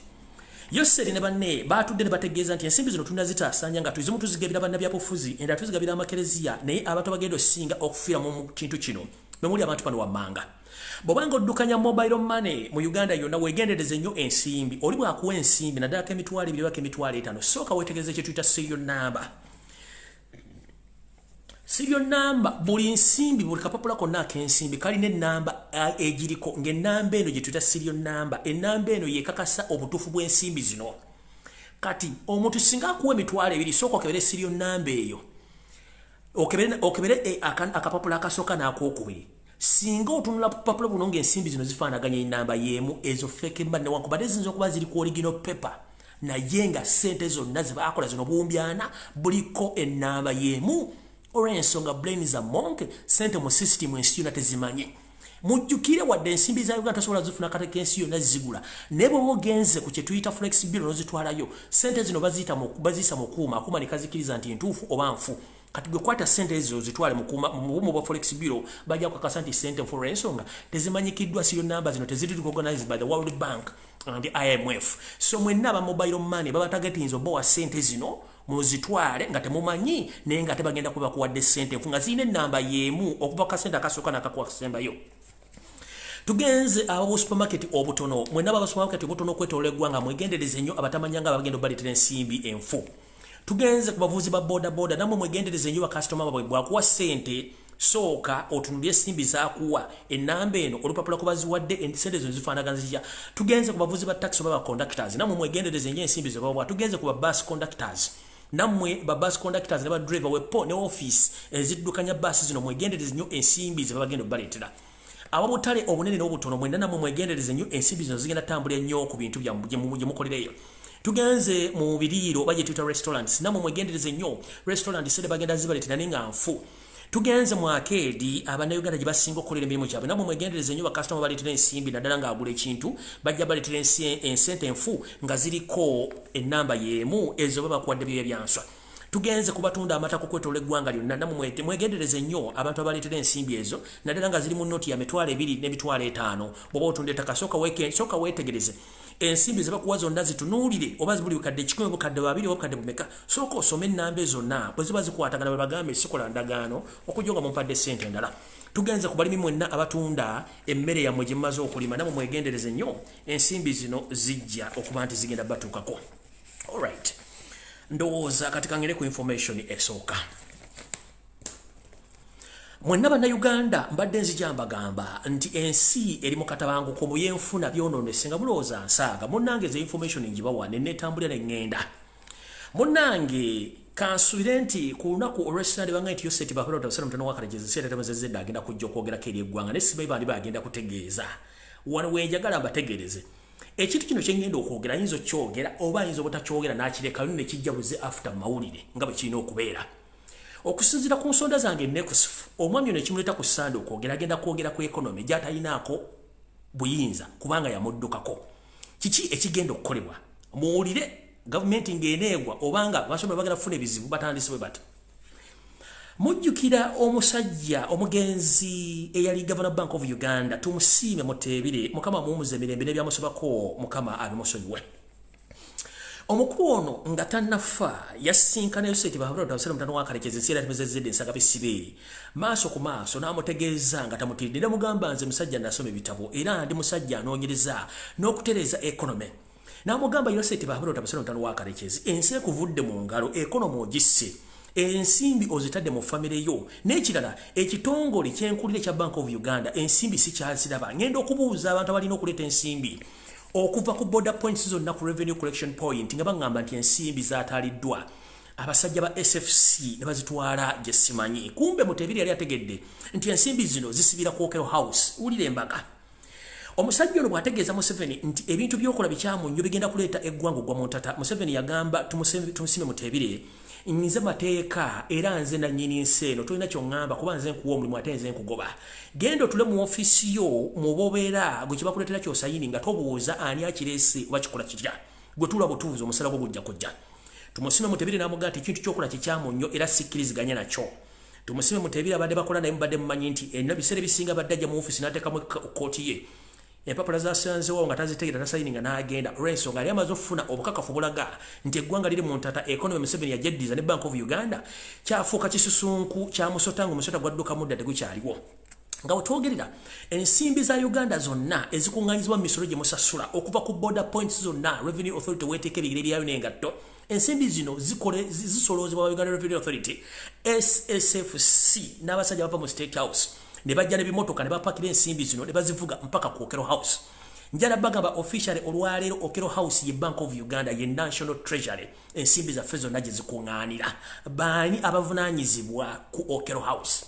Yoseri ne banne baatudde ne bategeeza nti ensimbi zino tulina zitaasaanya nga tuzimu tuzigabira bannabyabufuzi endala tuzigabira amakereziya naye abantu bagenda osinga okufiira mu kintu kino memuli abantu bano wammanga bobanga oddukanya mobile money mu Uganda yonna weegendereze nnyo ensimbi oli bwakuwa ensimbi naddala ko emitwalo 2 baka emitwalo 5 sooka weetegereze kye tuyita serial number serial number buli nsimbi buli kapapula konna ak'ensimbi kalina ennamba egiriko ng'ennamba eno gye tuyita serial number ennamba eno yeekakasa obutuufu bw'ensimbi zino kati omuntu singa akuwa emitwalo 2 sooka okebere serial number eyo okebere akapapula akasooka n'akookubiri singa otunula papula buno ng'ensimbi zino zifaanaganya ennamba y'emu ezo fake money newankubadde ziyinza okuba ziri ku original paper naye nga ssente zonna ze baakola zino buwumbi 4 buliko ennamba y'emu olw'ensonga brain za monke ssente mu system ensi yonna tezimanyi mujjukire wadde ensimbi za Uganda tasobola zifuna kateka ensi yonna zigula naye bw'oba ogenze ku kye tuyita flex bill n'ozitwalayo ssente zino baziyisa mu kuuma akuuma ne kazikiriza nti ntuufu oba nfu kati gwe kwata ssente ezo zitwale mu bumu bwa forex bureau bajja kukakasa nti ssente nfu olw'ensonga tezimanyikiddwa serial number zino teziri recognized by the World Bank and the IMF so mwenna aba mobile money baba targetinze obowa ssente zino muzitwale nga temumanyi naye nga tebagenda kuba kuwadde ssente nfu nga zirina ennamba y'emu okuva ku kasente akasooka n'akakusembayo tugenze abo supermarket obutono mwena aba supermarket obutono kwetolegwa nga mwegendereze nnyo abatamanyanga abagendo balitira ensimbi enfu tugenze ku bavuzi ba boda boda namwe mwegendereze nnyo ba customer babwe bwakuwa sente soka otunulye simbi zakuwa enamba eno olupapula kubaziwadde ensente zo zifaanaganyizia tugenze ku bavuzi ba taxi baba conductors namwe mwegendereze nnyo ensimbi zo babwa tugenze ku ba bus conductors namwe ba bus conductors ne ba driver wepo ne office eziddukanya bus zino mwegendereze nnyo ensimbi ze babagendo baletera ababutale obunene n'obutono mwenda namwe mwegendereze nnyo ensimbi zino zigenda tambula nnyo ku bintu bya mukolereyo tugenze mu biriro bajetita restaurants namwe mwegendereze nnyo restaurants sede bagenda zibaletera nenga nfu tugenze mu arcade abana Uganda gye basinga okukolera emirimu gyabwe namwe mwegendereze nnyo ba customer baletera ensimbi naddala ng'agula ekintu bajja baletera ensente enfu nga ziriko ennamba y'emu ezo baba bakuwadde byo ebyanswa tugenze kubatunda amata ku kwetola eggwanga lyonna namwe mwegendereze nnyo abantu abaletera ensimbi ezo naddala nga ziri mu noti ya mitwalo 2 n'emitwalo 5 bw'oba otunda ettaka soka weetegereze ensimbi ze bakuwa zonna zitunuulire oba zibuli bukadde 1 bukadde 2 oba bukadde bumeka sooka osome ennamba zonna bwe ziba zikwatagana bwe bagambe sikola ndagaano okujja nga mumpadde ssente endala tugenze ku balimi mwenna abatunda emmere yammwe gye mumaze okulima namwe mwegendereze nnyo ensimbi zino zijja okuba nti zigenda batuukako alright ndowooza kati kangere ku information esooka mwenna bannayuganda mbadde nzija mbagamba nti ensi eri mu katabanguko mu yenfuna byonoonese nga mulowooza nsaaga munnange ze information ngibawa ne neetambulira ne ŋŋenda munnange kansubire nti ku lunaku olw'essande banga nti yoseti bapalota busera mutano wakalejeza seeretamazezedde agenda kujja okwogerako eri eggwanga ne sibayi bandi bagenda kutegeeza wano wenjagala mbategereze ekintu kino kyengenda okwogera ayinza okyogera oba ayinza obutakyogera n'akirekayo ne kijja buze after mawulire nga bwe kirina okubeera okusinziira ku nsonda zange nekusifu omwami ono ekimuleta ku ssande okwogera agenda kwogera ku ekonomi gy'atalinaako buyinza kubanga yamuddukako kiki ekigenda okukolebwa muwulire gavumenti ng'eneegwa obanga basomera bagenda kufuna ebizibu batandise bwe bati mujjukira omusajja omugenzi eyali Governor Bank of Uganda tumusiime Muteebire mukama muwumuze emirembe n'ebyamusobako mukama abimusonyiwe omukulu ono nga tannafa yasinkana yoseti bahabulota busera mutano wakalekeza ensiera timezezedde ensanga bisibe maaso ku maaso n'amutegeeza nga tamutiridde mugamba nze musajja nasoma ebitabo era ndi musajja anoonyereza n'okutereeza ekonome n'amugamba yoseti bahabulota busera mutano wakalekeza ensi ekuvudde mu ngalo ekonomi ogisse ensimbi ozitadde mu famire yo n'ekirala ekitongole kyenkulire kya Bank of Uganda ensimbi sikyaziraba ngenda okubuuza abantu abalina okuleeta ensimbi okuva ku border points zonna ku revenue collection point nga bangamba nti ensimbi zaataaliddwa abasajja ba SFC ne bazitwala gye simanyi kumbe Muteebire yali ategedde nti ensimbi zino zisibira ku Okero House wulire embaga omusajja ono bw'ategeeza Museveni nti ebintu by'okola bikyamu nnyo bigenda kuleeta eggwanga gwa muntata Museveni yagamba tumusime Muteebire nze mateeka era nze nannyini nsi eno tolina ky'oŋŋamba kuba nze nkuwa omulimu ate nze nkugoba genda otule mu ofiisi yo mubobeera gwe kyebakuleetera kyosayini nga tobuuza ani akireese oba kikola kitya gwe tuula butuuzi omusala gwo gujja kujja tumusime Muteebire n'amugaa nti ekintu ky'okola kikyamu nnyo era sikkiriziganya nakyo tumusime Muteebire abadde bakola naye mubadde mumanyi nti ebiseera ebisinga badde ajja mu ofiisi n'ateekamu kkooti ye empapula zasanzewo nga tazitegera tasayininga n'agenda olw'ensonga yali amaze okufuna obukakafu bulaga nti eggwanga liri mu ntata ekonomi Museveni yajeddiza ne Bank of Uganda kyafuuka kisusunku kyamusota ng'omusota gwadduka mudda tegukyaliwo nga wetwogerera ensimbi za Uganda zonna ezikuŋŋaanyizibwa mu misolo gye musasula okuva ku border points zonna Revenue Authority weeteeka ebigere byayo n'engatto ensimbi zino zisoloozebwa ba Uganda Revenue Authority SSFC n'abasajja bava mu State House ne bajja n'ebimotoka ne bapakira ensimbi zino ne bazivuga mpaka ku Okero House njala bagamba officially olwaleero Okero House ye Bank of Uganda ye National Treasury ensimbi zaffe zonna gye zikuŋŋaanira baani abavunaanyizibwa ku Okero House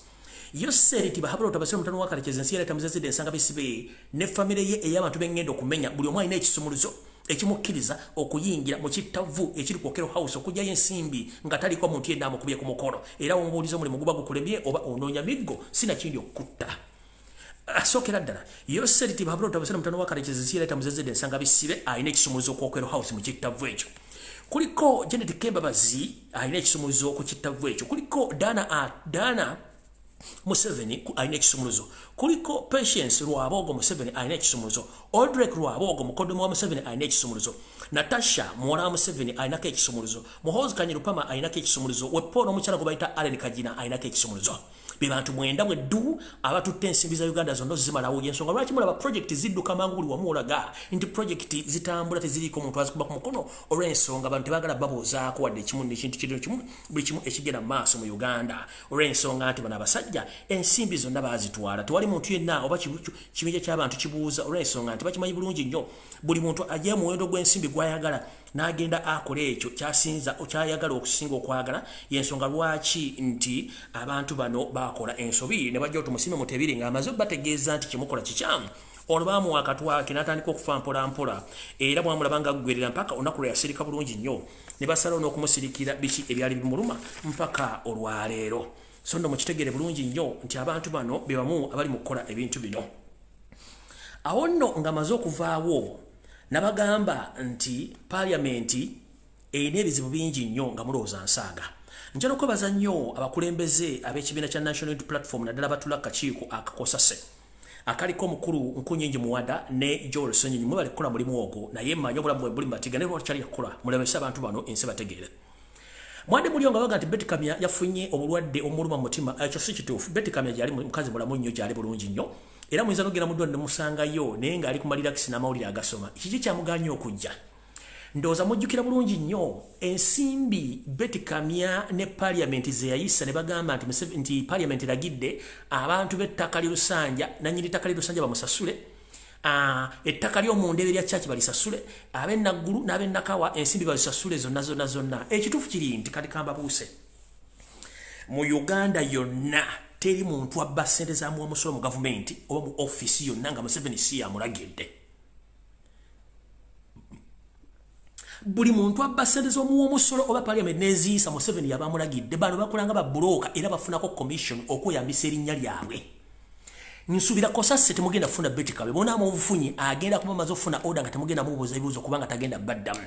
Yoseriti bahabulota basira mutano wakalekeza ensi yaleta muzezedde ensanga bisibe ne famire ye ey'abantu b'engendo okumenya buli omu alina ekisumuluzo ekimukkiriza okuyingira mu kittavu ekiri ku Okero House okujjayo ensimbi nga taliko muntu yenna amukubye ku mukono era omubuuliza omulimu guba gukulemye oba onoonya miggo sinakindi okukutta asookera ddala Yoseriti bahabulota basira mutano wakalekeza ensi yaleta muzezedde ensanga bisibe alina ekisumuluzo ku Okero House mu kittavu ekyo kuliko Janet Kembabazi alina ekisumuluzo ku kittavu ekyo kuliko Dana Museveni alina ekisumuluzo kuliko Patience Lwabogo Museveni alina ekisumuluzo Odrek Lwabogo mukoddomi wa Museveni alina ekisumuluzo Natasha muwala wa Museveni alinako ekisumuluzo Muhoozi Kanyirupama alinako ekisumuluzo Weppono omukyala gwe bayita Allen Kagina alinako ekisumuluzo be bantu mwenda bwe ddu abatutte ensimbi za Uganda zonna zimalawo ensonga lwaki mulaba project zidduka mangu buli wamu olaga nti project zitambula teziriko muntu azikuba ku mukono olw'ensonga abantu tebaagala baboozaako wadde ekimu n'ekintu kimu buli kimu ekigenda mu maaso mu Uganda olw'ensonga nti bano abasajja ensimbi zonna baazitwala tewali muntu yenna oba kibinja ky'abantu kibuuza olw'ensonga nti bakimanyi bulungi nnyo buli muntu ajja muwendo gw'ensimbi gw'ayagala n'agenda akola ekyo kyayagala okusinga okwagala yensonga lwaki nti abantu bano bakola ensobi ne bajja otumusime mutebiri ng'amaze bategeeza nti kimukola kikyamu ono baamuwa akatwake n'atandika okufa mpolampola era bwamulaba nga aggwerera mpaka olunaku lwe yasirika bulungi nnyo ne basalawo n'okumusirikira biki ebyali bimuluma mpaka olwaleero so nno mukitegere bulungi nnyo nti abantu bano be bamu abali mu kukola ebintu bino awo nno ng'amaze okuvaawo nabagamba nti parliamenti erina ebizibu bingi nnyo nga mulowooza nsaaga njala okwebaza nnyo abakulembeze ab'ekibiina kya National Unity Platform naddala batula akakiiko akakosase akaliko omukulu Nkunyingi Muwada ne Joel Sonyinyi mwe bali kukola mulimu ogwo naye mmanyi obulamu buli matiga ne lwakyali kukola mulabese abantu bano ensi bategeere mwade muli nga baga nti Betty Kamya yafunye obulwadde omuluma mu mutima ekyo si kituufu Betty Kamya yali mukazi mulamu nnyo gyali bulungi nnyo era muyinza n'ogenda mu ddwaliro ne musangayo naye ng'ali ku malirakisi n'amawulire agasoma kiki kyamuganya okujja ndowooza mujjukira bulungi nnyo ensimbi Betty Kamya ne parliamenti ze yayisa ne bagamba nti parliamenti eragidde abantu b'ettaka ly'Lusanja nannyini ttaka ly'Lusanja bamusasule ettaka ly'omunda erya kyaki balisasule ab'enaggulu n'ab'enakawa ensimbi bazisasule zonna ekituufu kiri nti kati kambabuuse mu Uganda yonna teri muntu abba ssente za muwomusolo mu gavumenti oba mu ofisi yonna nga Museveni si yamulagidde buli muntu abba ssente z'omuwomusolo oba parliament n'eziisa Museveni yabamulagidde bano bakolanga babulooka era bafunako commission okweyambisa erinnya lyabwe nsuubira kosase temugenda kufuna Betty Kamya bonamu obufunyi agenda kuba maze okufuna order nga temugenda mubuuza ebibuuzo kubanga tagenda baddamu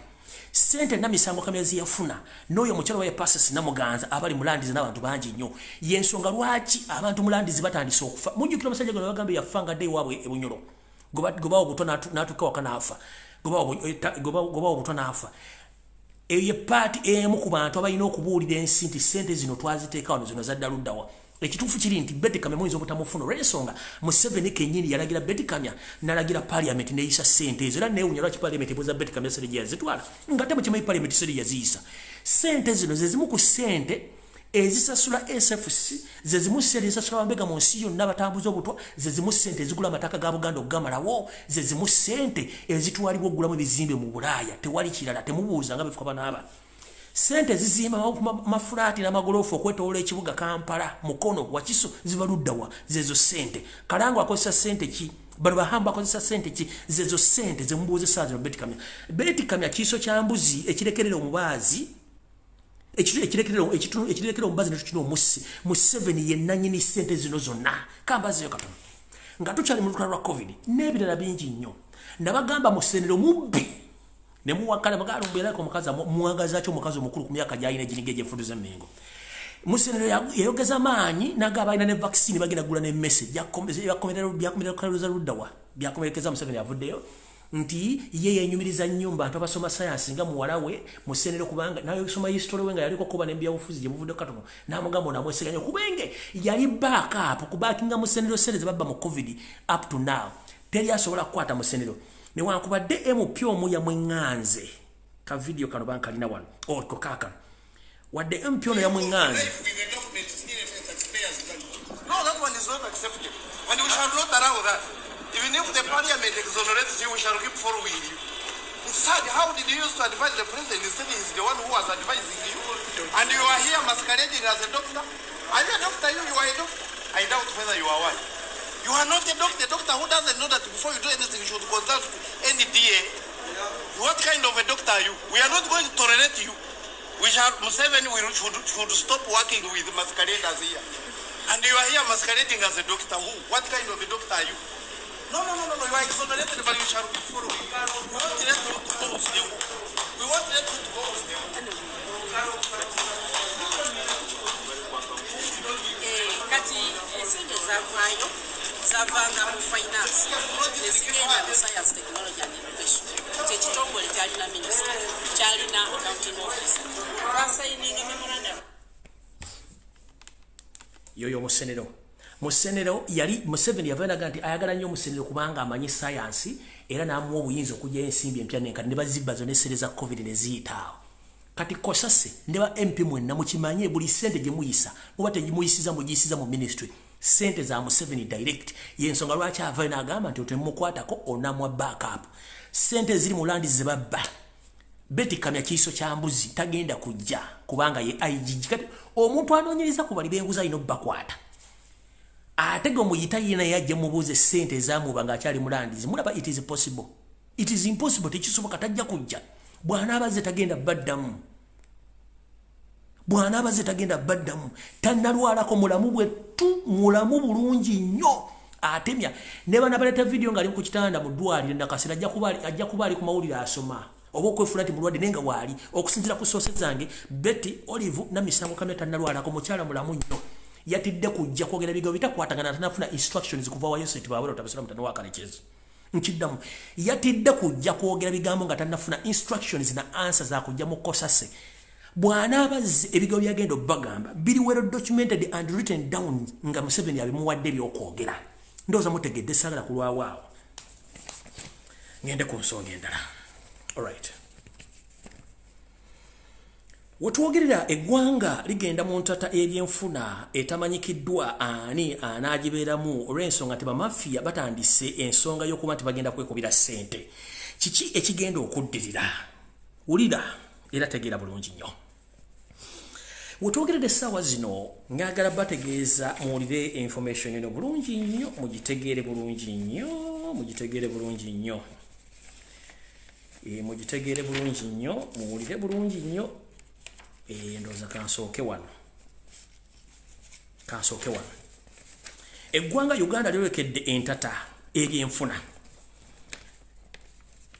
sente na misango Kamya ziyafuna n'oyo mukyalo wa Passes namuganza abali mulandizi n'abantu bangi nnyo yensonga lwaki abantu mulandizi batandise okufa mujjukira omusajja gwe bagambe yafanga dde waabwe ebunyolo gobawo obuto n'atuuka waka n'afa gobawo obuto n'afa eyo ye paati emu ku bantu abalina okubuulira ensi nti sente zino twaziteeka wano zino zadda luddawa ekituufu kiri nti Betty Kamya muyinza obutamufuna olw'ensonga Museveni kennyini yalagira Betty Kamya n'alagira parliament n'eyisa ssente ezo era neewunya lwaki parliament ebuuza Betty Kamya sente gye yazitwala ng'ate mukimanyi parliament sente yaziyisa ssente zino ze zimu ku ssente ezisasula SFC ze zimu ssente ezisasula bambega mu nsi yonna abatambuza obutwa ze zimu ssente ezigula amataka ga Buganda okugamalawo ze zimu ssente ezitwalibwa okugulamu ebizimbe mu Bulaaya tewali kirala temubuuza nga bifuka banaaba sente zizimba mafulati n'amagolofu okwetoola ekibuga Kampala mukono wakiso zibaluddawa zezo sente Kalango akozesa sente ki bano bahamba akozesa sente ki zezo sente zemubuuzesa zino Betty Kamya kiiso kya mbuzi ekirekerera omubaazi ekirekerera omubazi nekyo kino omussi Museveni ye nannyini sente zino zonna kambazeyo katono nga tukyali mu lutalo lwa COVID n'ebirala bingi nnyo nabagamba musenero mubbi ne muwakala bagalo mbelako mukazi muwangaza kyo mukazi omukulu ku myaka gyalina ginige enfudu z'emmengo musenero yayogeza maanyi nagaba ina ne vaccine bagenda gula ne message byakomerera kaluza luddawa byakomerekeza Museveni avuddeyo nti ye yenyumiriza nnyumba abantu abasoma science nga muwala we musenero kubanga nayo yosoma history wenga yaliko kuba nembya bufuzi je muvudde katono namugambo namwesiganya kubenge yali backup kubakinga musenero sente babba mu COVID up to now teri asobola kukwata musenero ne wankubadde empyo omuya mwenganze ka video kano bankalina wano ko kaka wadde empyo no ya mwenganze no that one is not acceptable and we shall not allow that even if the parliament exonerates you we shall keep following you. It's sad. How did you used to advise the president instead he's the one who was advising you and you are here masquerading as a doctor? Are you a doctor? You are a doctor. I doubt whether you are one. You are not a doctor. A doctor who doesn't know that before you do anything, you should consult any DA. What kind of a doctor are you? We are not going to tolerate you. We shall, Museveni should stop working with masqueraders here. And you are here masquerading as a doctor. Who? What kind of a doctor are you? No. You are exonerated, but you shall follow. We want to let you to go with them. We want to let you to go with them. Kati esente zavaayo zavanga mu finance nezigenda mu science technology and innovation kyekitongole kyalina minisita kyalina accounting officer twasayininga memorandum yoyo musenero yali Museveni yavanaga nti ayagala nnyo musenero kubanga amanyi science era namuwa obuyinza okujja ensimbi empya n'enkadde ne bazibba zo n'essere za covid ne ziyitaawo kati kosase ne ba MP mwenna mukimanye buli sente gye muyisa muba tegimuyisiza mugiyisiza mu ministry sente za Museveni direct yensonga lwaki avayo n'agamba nti otemukwatako onamwa backup sente ziri mu landi zebabba Beti kamya kiso kya mbuzi tagenda kujja kubanga ye IG kati omuntu anoonyereza ku bali benguza ino bakwata atego muyita yina yajja mubuze sente zamuba nga akyali mulandizi mulaba it is impossible tekisoboka tajja kujja bwana abaze tagenda baddamu tannalwalako mulamu bwe tu mulamu bulungi nnyo atemya ne bana baleta video nga ali ku kitanda mu ddwaliro nakasira ajja kubali ku mawulire asoma obo kwefulati mulwadde nenga wali okusinzira ku sources zange Betty Olive na misango kameta nalwalako mukyala mulamu nnyo yatidde kujja kwogera bigo bitakwatagana tanafuna instructions kuva wa Yosef Babalo tabasira mutano wa kalechezi nkiddamu yatidde kujja kwogera bigambo nga tanafuna instructions na answers za kujja mu kosase bwana abazi ebigo byagendo bagamba bili well documented and written down nga Museveni abimuwadde byokwogera ndoza mutegedde sagala kulwawo ngende ku nsonga endala. Alright. Watuogerera eggwanga ligenda mu ntata ebyenfuna etamanyikiddwa ani anagibeeramu olw'ensonga nti bamafia batandise ensonga y'okuba nti bagenda kwekubira ssente. Kiki ekigenda okuddirira? Wulira era tegeera bulungi nnyo. Watuogerera essaawa zino ngagala bategeeza muwulire information eno bulungi nnyo mugitegeere bulungi nnyo mugitegere bulungi nnyo muwulire bulungi nnyo ndowooza kansooke wano eggwanga Uganda lyolekedde entata ebyenfuna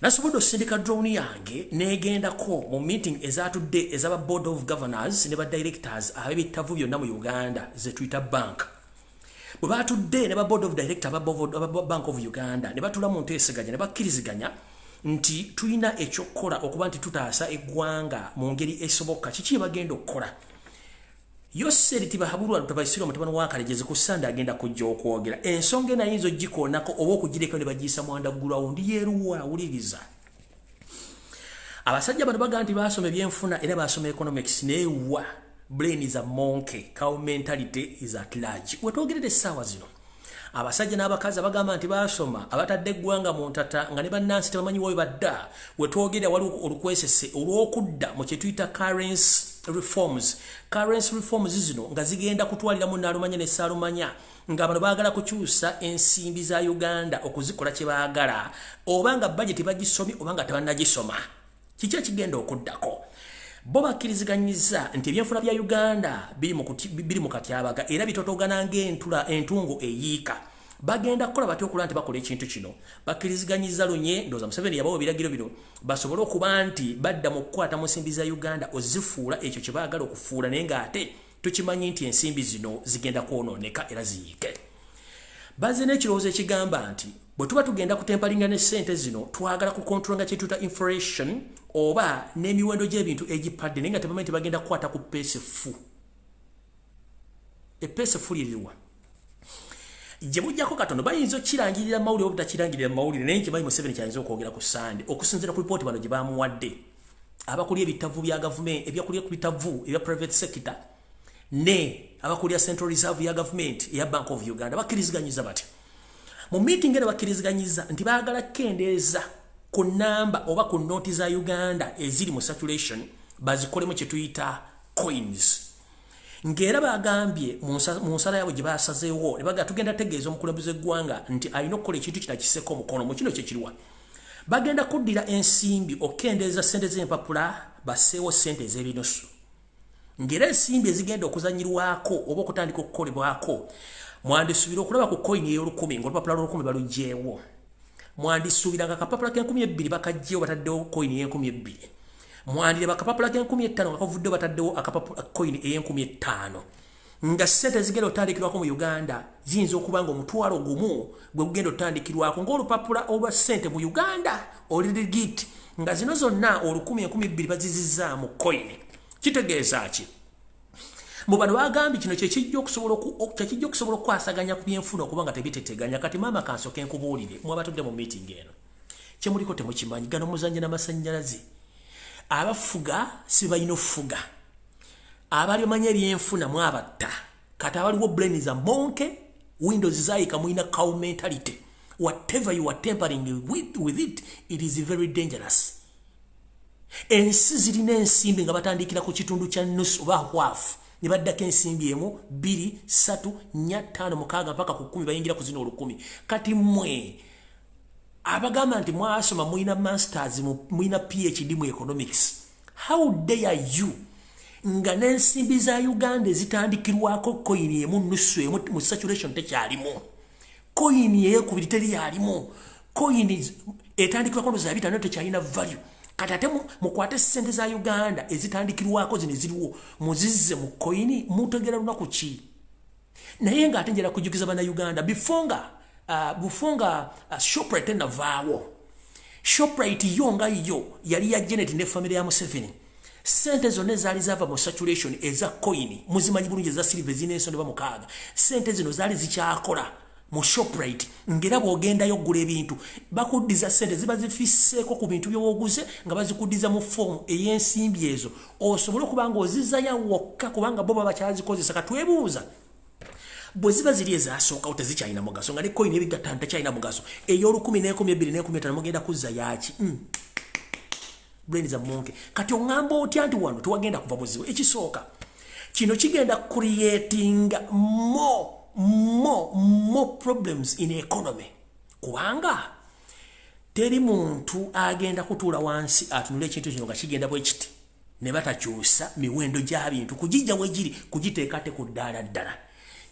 nasobodde osindika drone yange negendako mu meeting ezatudde ezaba board of governors ne ba directors ab'ebitavu byonna mu Uganda ze Twitter bank bwe batudde ne ba board of director aba Bank of Uganda ne batula mu nteeseganya ne bakkiriziganya nti tuina ekyokola okuba nti tutaasa eggwanga mu ngeri esoboka kiki bagenda okukola Yoseri tibahabulwa tubasiro mutabano wa Kalejeze ku Sande agenda kujja okwogera ensonga nayinzo gikoonako oba okugireka ne bagiyisa mu underground yeruwa awuliriza abasajja bano baga nti basoma ebyenfuna era basoma economics newa brain is a monkey cow mentality is at large wetwogerere essaawa zino abasajja n'abakazi abagamba nti basoma abatadde eggwanga mu ntata nga ne bannansi tebamanyi wowe badda wetwogerera waliwo olukwesese olw'okudda mu kye tuyita currency reforms zino nga zigenda kutwalira mu Naalumanya ne Saalumanya nga bano baagala kukyusa ensimbi za Uganda okuzikola kye baagala oba nga budget bagisomye oba nga tebannagisoma kiki ekigenda okuddako bo bakkiriziganyiza nti ebyenfuna bya Uganda biri mu katyabaga era bitotogana ng'entungo eyiika bagenda kukola batyo okulaba nti bakola ekintu kino bakkiriziganyiza lunye ndowooza Museveni yabawa ebiragiro bino basobole okuba nti badda mu kukwata mu nsimbi za Uganda ozifuula ekyo kye baagala okufuula naye ng'ate tukimanyi nti ensimbi zino zigenda kwonooneka era ziyiike bazze n'ekirowoozo ekigamba nti bwe tuba tugenda kutempalinga ne ssente zino twagala kukontrola kye tuta inflation oba n'emiwendo gy'ebintu egipadde naye nga tebamanyi nti bagenda kukwata ku peesefu epeesefu liriwa gye mujjako katono bayinza okirangirira mawulire oba butakirangirira mawulire naye kimanyi Museveni kyayinza okwogera ku Sande okusinziira ku lipooti bano gye bamuwadde abakulira ebitavu bya gavumenti ebyakulira ku bitavu ebya private sector ne abakulira Central Reserve ya government eya Bank of Uganda bakkiriziganyiza bati mu meeting era bakkiriziganyiza nti baagala kendeeza ku namba oba ku noti za Uganda eziri mu circulation bazikolemu kye tuyita coins ngera bagambye mu nsala yabwe gye basazeewo ne baga tugenda tegeeza omukulembeze gwanga nti alina okukola ekintu kinakiseko omukono mu kino kyekiriwa bagenda kuddira ensimbi okendeeza sente z'empapula baseewo sente ez'ebinusu ngera ensimbi ezigenda okuzanyirwako oba okutandika okukolebwako mwandisuubira okulaba ku coin ey'olukumi ng'olupapula lw'olukumi balugyeewo mwandisuubira nga akapapula k'2,000 bakagyewo bataddewo coin y'2,000 mwandire bakapapula k'5,000 nga kavuddewo bataddewo coin y'5,000 nga sente zigenda otandikirwako mu Uganda ziyinza okuba nga omutwalo gumu gwe gugenda otandikirwako ng'olupapula olwa sente mu Uganda olirigit nga zino zonna 10,000 bazizizza mu coin kitegeeza ki mu bano bagambye kino kyekijja okusobola okwasaganya ku byenfuna okuba nga tebiteteganya. Kati maama kansoke nkubuulire mu abatudde mu meeting eno kyemuliko temukimanyi gano muzannyo n'amasannyalaze abafuga si balina ofuga abali omanya ebyenfuna mu abatta kati abaliwo brain za monke windows zayika mulina cow mentality. Whatever you are tampering with it, it is very dangerous. Ensi zirina ensimbi nga batandikira ku kitundu kya nusu oba hwafu ne baddako ensimbi emu 2 3 4 5 6 mpaka ku 10 bayingira ku zino 10. Kati mmwe abagamba nti mwasoma mulina masters mulina PhD mu economics, how dare you nga n'ensimbi za Uganda zitandikirwako coin emu nusu emu mu saturation tekyalimu, coin eyekubiri teri yalimu, coin etandikirwako ndo za bitano tekyalina value. Kati ate mukwate sente za Uganda ezitandikirwako zino ziriwo muzizze mu coin mutegera lunaku ki? Naye nga ate njera kujukiza bana Uganda bifunga Shoprite navaawo. Shoprite yonga yo yali ya Janet ne family ya Museveni. Sente zone zali zava mu saturation eza coin muzimanyi bulungi za silver zinesonde ba mukaga. Sente zino zali zikyakola mu Shoprite ngera bwogenda yo gula ebintu bakudiza sente ziba zifiseko ku bintu byowoguze nga bazikudiza mu form eyensimbi ezo osobola kubanga oziza ya wokka kubanga boba bakyazikozesa. Katwebuuza bwe ziba ziri ezasooka otezikyalina mugaso nga ne coin ebigatano tekyalina mugaso ey'olukumi n'ekumi n'ekumi mugenda kuzza yaki brain za monke. Kati ongamba otya nti wano tewagenda kuva buzibu. Ekisooka kino kigenda creating more problems in economy kubanga teri muntu agenda kutuula wansi atunule ekintu kino nga kigenda bwe kiti ne batakyusa miwendo gy'abintu kugijja wegiri kugiteekate ku ddaala ddala.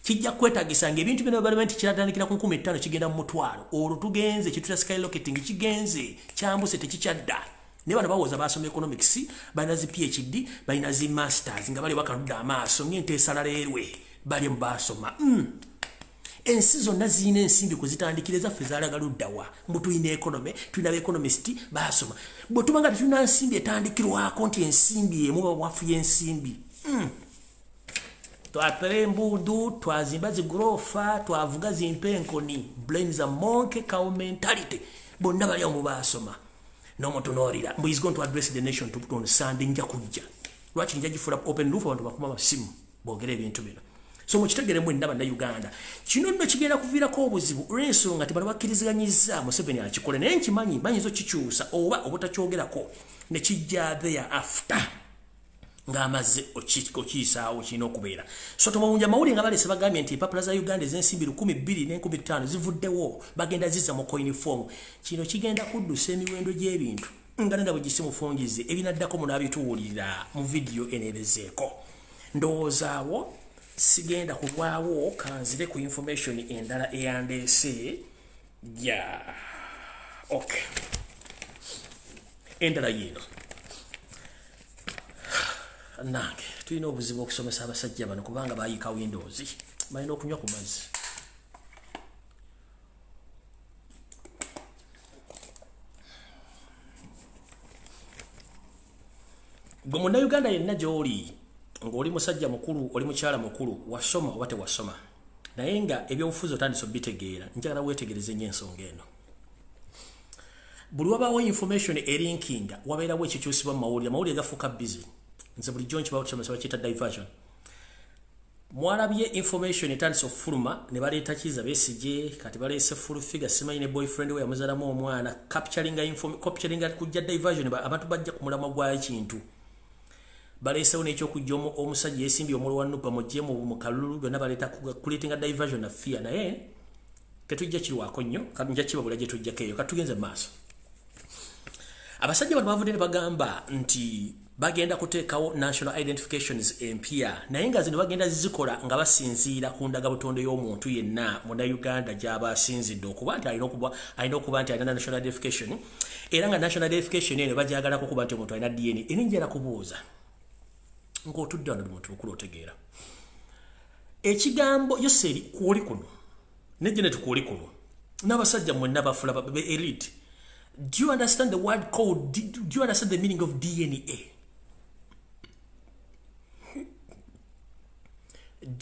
Kijja kwetagisa ng'ebintu bino baliment kiratandikira ku 15 kigenda mu mutwalo olwo tugenze kituta skyrocketing kigenze kyambuse tekikyadda. Ne bano bawoza basoma economics balina zi PhD balina zi masters nga bali bakanudda amaaso ng'ente esalaleerwe bali mbasoma. Ensi zonna zirina ensimbi kuzitandikira ezaffe zaalagaluddawa mbu tulina economy tulina economist basoma bwe tubanga tetulina nsimbi etandikirwako nti ensimbi emu bawafu y'ensimbi. Twatera embundu twazimba zigurofa twavuga zimpenkoni brain za monke cow mentality bonna bali awo basoma n'omutunuulira mbu is going to address the nation on Sunday nja kujja lwaki nja gifula open roof abantu bakuma masimu boogera ebintu bino. So mukitegere mwe ndaba na Uganda kino nno kigenda kuviirako obuzibu olw'ensonga ti bano bakkiriziganyizza Museveni akikole naye nkimanyi manyizo kikyusa oba obutakyogerako ne kijja there after ng'amaze okiyisaawo kirina okubeera. So tomawunja mawulire nga balese bagambye nti empapula za Uganda ez'ensimbi 2,215 zivuddewo bagenda zizza mu coin form. Kino kigenda kuddusa emiwendo gy'ebintu nga nenda bwe gisimufungize ebinaddako munaabituwulira mu vidiyo eneebezeeko. Ndowoozaawo sigenda kulwawo kanzire ku information endala eyandeese ya okay endala yino nange tulina obuzibu okusomesa abasajja bano kubanga bayika windows balina okunywa ku mazzi. Gwe Munnayuganda yenna gy'oli ng'oli musajja mukulu oli mukyala mukulu wasoma oba tewasoma naye nga ebyobufuzi otandise obitegeera njagala weetegereze nnyo ensonga eno. Buli wabaawo information elinkinga wabeerawo ekikyusibwa mu mawulire gafuuka busy. Nze bulijjo nkibawo tusomesa bakiyita diversion. Mwalabye information etandise okufuluma ne baleeta Kiza Besigye kati baleese full figure simanyi ne boyfriend we yamuzaalamu omwana capturing kujja diversion abantu bajja ku mulamwa gw'ekintu. Baleesewo n'ekyokujja omusajja yeesimbye omulwa wa Nupa mujje mu kalulu byonna baleeta kuleetinga diversion na fear naye tetujja kirwako nnyo nja kibabula gye tujjako eyo katugenze maaso. Abasajja bano bavudde ne bagamba nti bagenda kuteekawo national identifications empya naye nga zino bagenda zizikola nga basinziira ku ndagabutonde y'omuntu yenna Munnayuganda gy'aba asinzidde okuba nti alina okuba nti alina national identification era nga national identification eno bagyagalako okuba nti omuntu alina DNA. Eri njala kubuuza ng'otudde wano muntu mukulu otegeera ekigambo Yoseri kuoli kuno ne Janet kuoli kuno n'abasajja mwenna bafula elite. Do you understand the word code? Do you understand the meaning of DNA?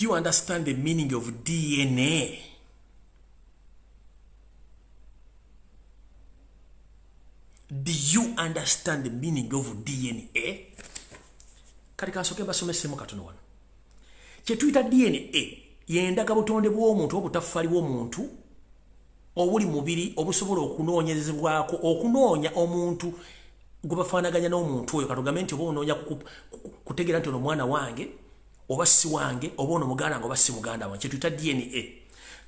Do you understand the meaning of DNA? Do you understand the meaning of DNA? Kati kasoke basomesemu katono wano. Kye tuyita DNA yendaga butonde bw'omuntu obutafaali bw'omuntu obuli mubiri obusobola okunoonyezebwako okunoonya omuntu gwe bafaanaganya n'omuntu oyo katugambe nti oba onoonya kutegeera nti ono mwana wange oba si wange oba ono muganda wange oba si muganda wange kye tuyita DNA.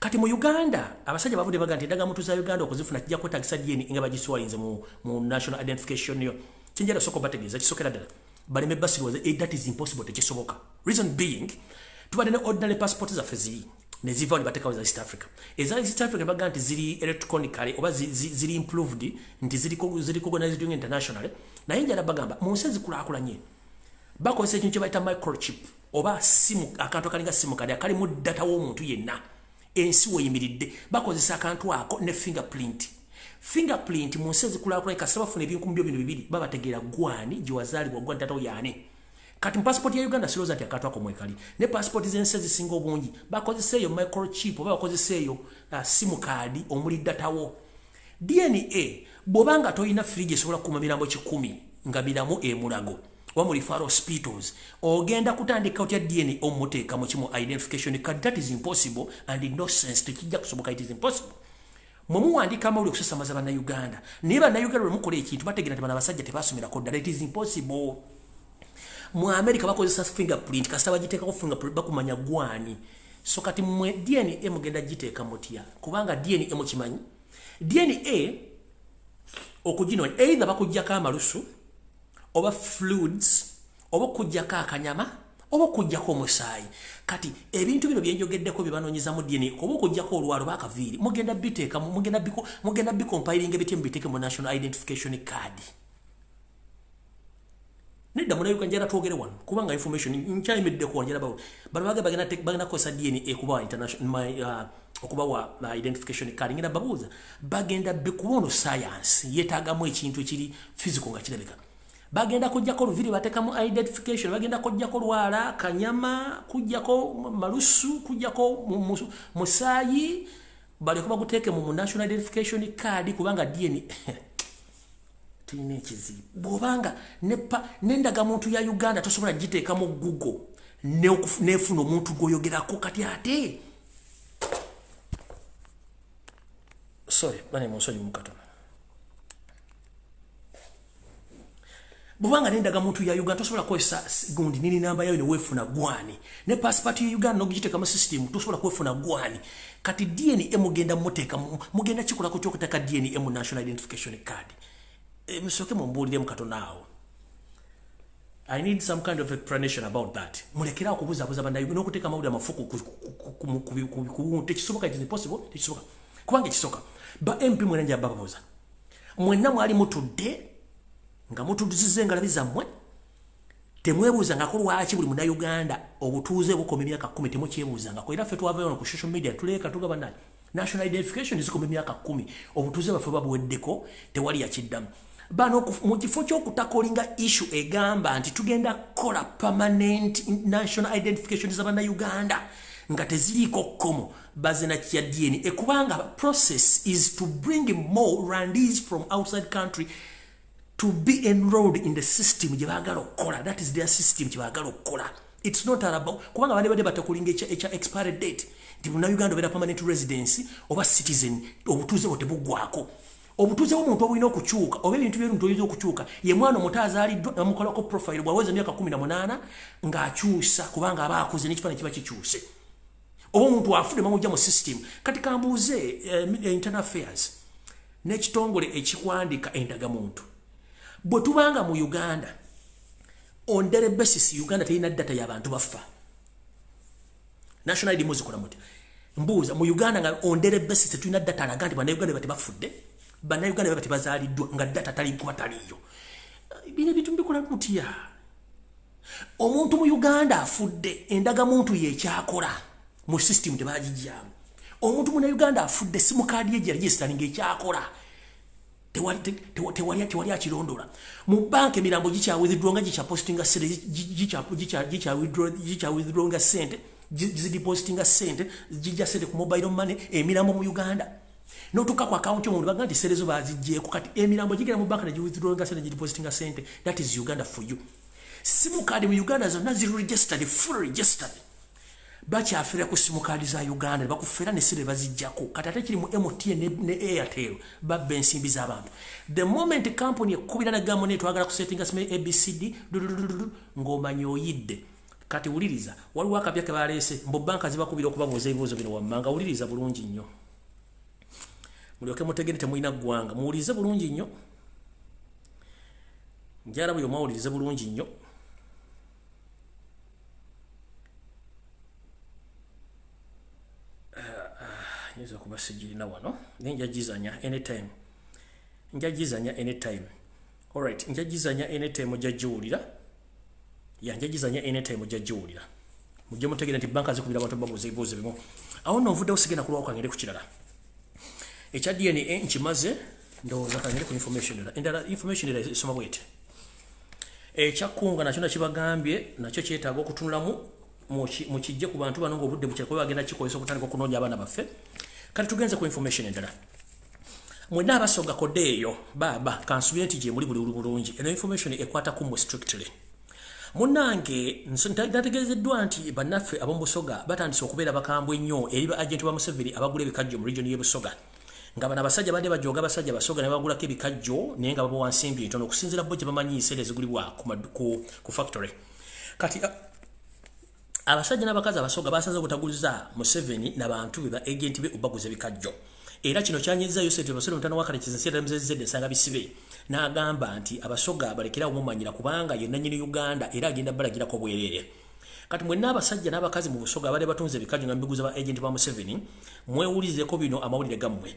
Kati mu Uganda abasajja bavudde baga nti endagamuntu za Uganda okuzifuna kijja kwetagisa DNA nga bagiswalize mu national identification yo. Kinjala soko bategeeza kisokera ddala baleme basirwaze that is impossible tekisoboka. Reason being tubadde ne ordinary passport zaffe ziri ne ziva ne batekawo za East Africa. Eza East Africa baga nti ziri electronically oba ziri improved nti ziri organized internationally naye njala bagamba mu nsi zikulaakulanye bakozesa ekintu kye bayita microchip oba simu akantu akalinga simu kadi akali mu data w'omuntu yenna ensi weyimiridde bakozesa akantu ako ne fingerprint mu nsi zikulaakulanye kasaba bafuna ebinkumu byo bino bibiri babategeera gwani gye wazaalibwa gwa data yaani. Kati passport ya Uganda siroza ati akantu ako mwekali ne passport z'ensi zisinga obungi bakozesa eyo microchip oba bakozesa eyo simu kadi omuli data wo. DNA bw'obanga toyina fridge esobola kukuuma mirambo 100 nga miramu emulago oba mu referral hospitals ogenda kutandika otya DNA omuteeka mu kimu identification card. That is impossible and in no sense tekijja kusoboka. It is impossible. Mumuwandika amawulire okusasamaza bannayuganda naye bannayuganda bwe mukola ekintu bategeera nti bano abasajja tebasomera ddala. It is impossible. Mu America bakozesa fingerprint kasita bagiteekako fingerprint bakumanya gwani. So kati mwe DNA mugenda giteeka mutya kubanga DNA mukimanyi DNA okuginoonya either bakuggyako amalusu oba fluids oba okuggyako akanyama oba okuggyako omusaayi. Kati ebintu bino byenjogeddeko bye banoonyezamu DNA oba okuggyako olwalo bakaviiri mugenda biteeka mugenda bicompilinga ebitye mubiteeke mu national identification card. Nedda munayuka njala twogere wano kubanga information nkyayimiddeko wanjala bawo bano bagenda kosa DNA kuba international okubawa identification card ngenda babuuza bagenda bikuba ono science yetaagamu ekintu ekiri physical nga kirabika bagenda kujjako oluviri batekamu identification bagenda kujjako lwala kanyama kujjako malusu kujjako musaayi bali kuba guteeke mu national identification card kubanga DNA tulina ekizibu bw'obanga n'endagamuntu ya Uganda tosobola giteeka mu Google neefuna omuntu gw'oyogerako kati ate sorry bane musonyi mukatono bw'obanga n'endagamuntu ya Uganda tosobola kwesa gundi nini namba yayo ne weefuna gwani ne passport ya Uganda n'ogiteeka mu system tosobola kwefuna gwani. Kati DNA mugenda muteeka mugenda kikolako ky'okuteeka DNA mu national identification card. Musoke mumbuulire mukatono awo. I need some kind of explanation about that. Mulekera okubuzabuza bannayuganda n'okuteeka amawulire amafuku ku tekisoboka. It is impossible. Tekisoboka kubanga ekisoka ba MP mwenanja bababuza mwenna mwali mutudde nga mutuduzize engalabi zammwe temwebuuzangako lwaki buli munnayuganda obutuuze bukoma emyaka 10 temukyebuuzangako. Era ffe twavayo ku social media tuleeka tugaba naye national identification zikoma emyaka 10 obutuuze baffe babuweddeko tewali yakiddamu. Bano mu kifo ky'okutakolinga issue egamba nti tugenda kola permanent national identification z'abannayuganda nga teziriiko kkomo bazina kya DNA ekubanga process is to bring more randees from outside country to be enrolled in the system gye baagala okukola. That is their system gye baagala okukola. It's not about kubanga bane batakolinga ekya expiry date nti munnayuganda obeera permanent residency oba citizen obutuuze bwo tebuggwako. Obutuuze bw'omuntu obulina okukyuka oba ebintu by'omuntu oyinza okukyuka ye mwana omuto azaaliddwa namukolako profile bw'aweza emyaka 18 ng'akyusa kubanga aba akuze n'ekifaananyi kiba kikyuse oba omuntu afudde bamujja mu system. Kati kambuuze internal affairs n'ekitongole ekikwandika endagamuntu bwe tubanga mu Uganda on daily basis Uganda terina data y'abantu bafa national ID muzikola muti mbuuza mu Uganda nga on daily basis tulina data alaga nti bannayuganda bati bafudde bannayuganda bati bazaaliddwa nga data taliyo. Bino ebintu mbikola mutya omuntu mu Uganda afudde endagamuntu yekyakola mu system tebagijjamu. Omuntu mu Uganda afudde simu kaadi ye gye registering ekyakola tewali akirondoola. Mu banka emirambo gikya withdraw nga gikya postinga sente gikya withdraw nga sente zidepositinga sente jijja sente ku mobile money emirambo mu Uganda notuka ku account y'omuntu bagamba nti serezo bazijjeeko kati emirambo jigera mu banka ne withdrawing sente jidepositinga sente. That is Uganda for you. Simu card mu Uganda zonna ziri registered, full registered. Bakyafira ku simu card za Uganda bakufera ne sire bazijjako kati ate kiri mu MTN ne Airtel babbe ensimbi z'abantu. The moment company ekubira na gamo ne twagala ku settinga sime ABCD ng'omanyi oyidde. Kati wuliriza waliwo akapya ke baleese mbo banka zibakubira okubabuuza ebibuuzo bino wammanga wuliriza bulungi nnyo. Mulyoke mutegere temulina ggwanga muwulirize bulungi nnyo. Njala bwe mwawulirize bulungi nnyo. Nyezo kuba sijirina wano njagizanya anytime. Njagizanya anytime. Alright, njagizanya anytime ojajulira. Ya njagizanya anytime ojajulira. Mujje mutegere nti banka zikubira abantu babuuza ebibuuzo bimu. Awo novudde osigenda kulwa okangere ku kirala. Ekya DNA nkimaze ndowooza kangere ku information era. Endala information era esoma bwete. Ekyakunga nakyo nakibagambye nakyo kyetaaga okutunulamu mu kijje ku bantu bano ng'obudde bukyali kuba bagenda kikozesa okutandika okunoonya abaana baffe. Kati tugenze ku information endala. Mwenna abasoga kode eyo baba kansubire nti gye muli buli bulungi. Eno information ekwata kumwe strictly. Munange nategeezeddwa nti bannaffe ab'omubusoga batandise okubeera bakambwe nnyo eri ba agenti ba Museveni abagula ebikajjo mu region y'e Busoga. Nga bana basajja bade bajoga basajja basoga ne bagulako ebikajjo naye nga babawa nsimbi ntono okusinziira bo gye bamanyi ensente ezigulibwa ku factory. Kati abasajja n'abakazi abasoga basaze obutaguliza Museveni n'abantu be ba agenti be obaguza ebikajjo. Era kino kyanyiza Yosef Basolo mutano wakale kizinsiira mzezede sanga bisibe n'agamba nti abasoga balekera omumanyira kubanga yenna nyini Uganda era agenda balagira ko bwerere. Kati mwenna abasajja n'abakazi mu Busoga abade batunze ebikajjo nga mbiguza ba agenti ba Museveni mwewulizeko bino amawulire gammwe.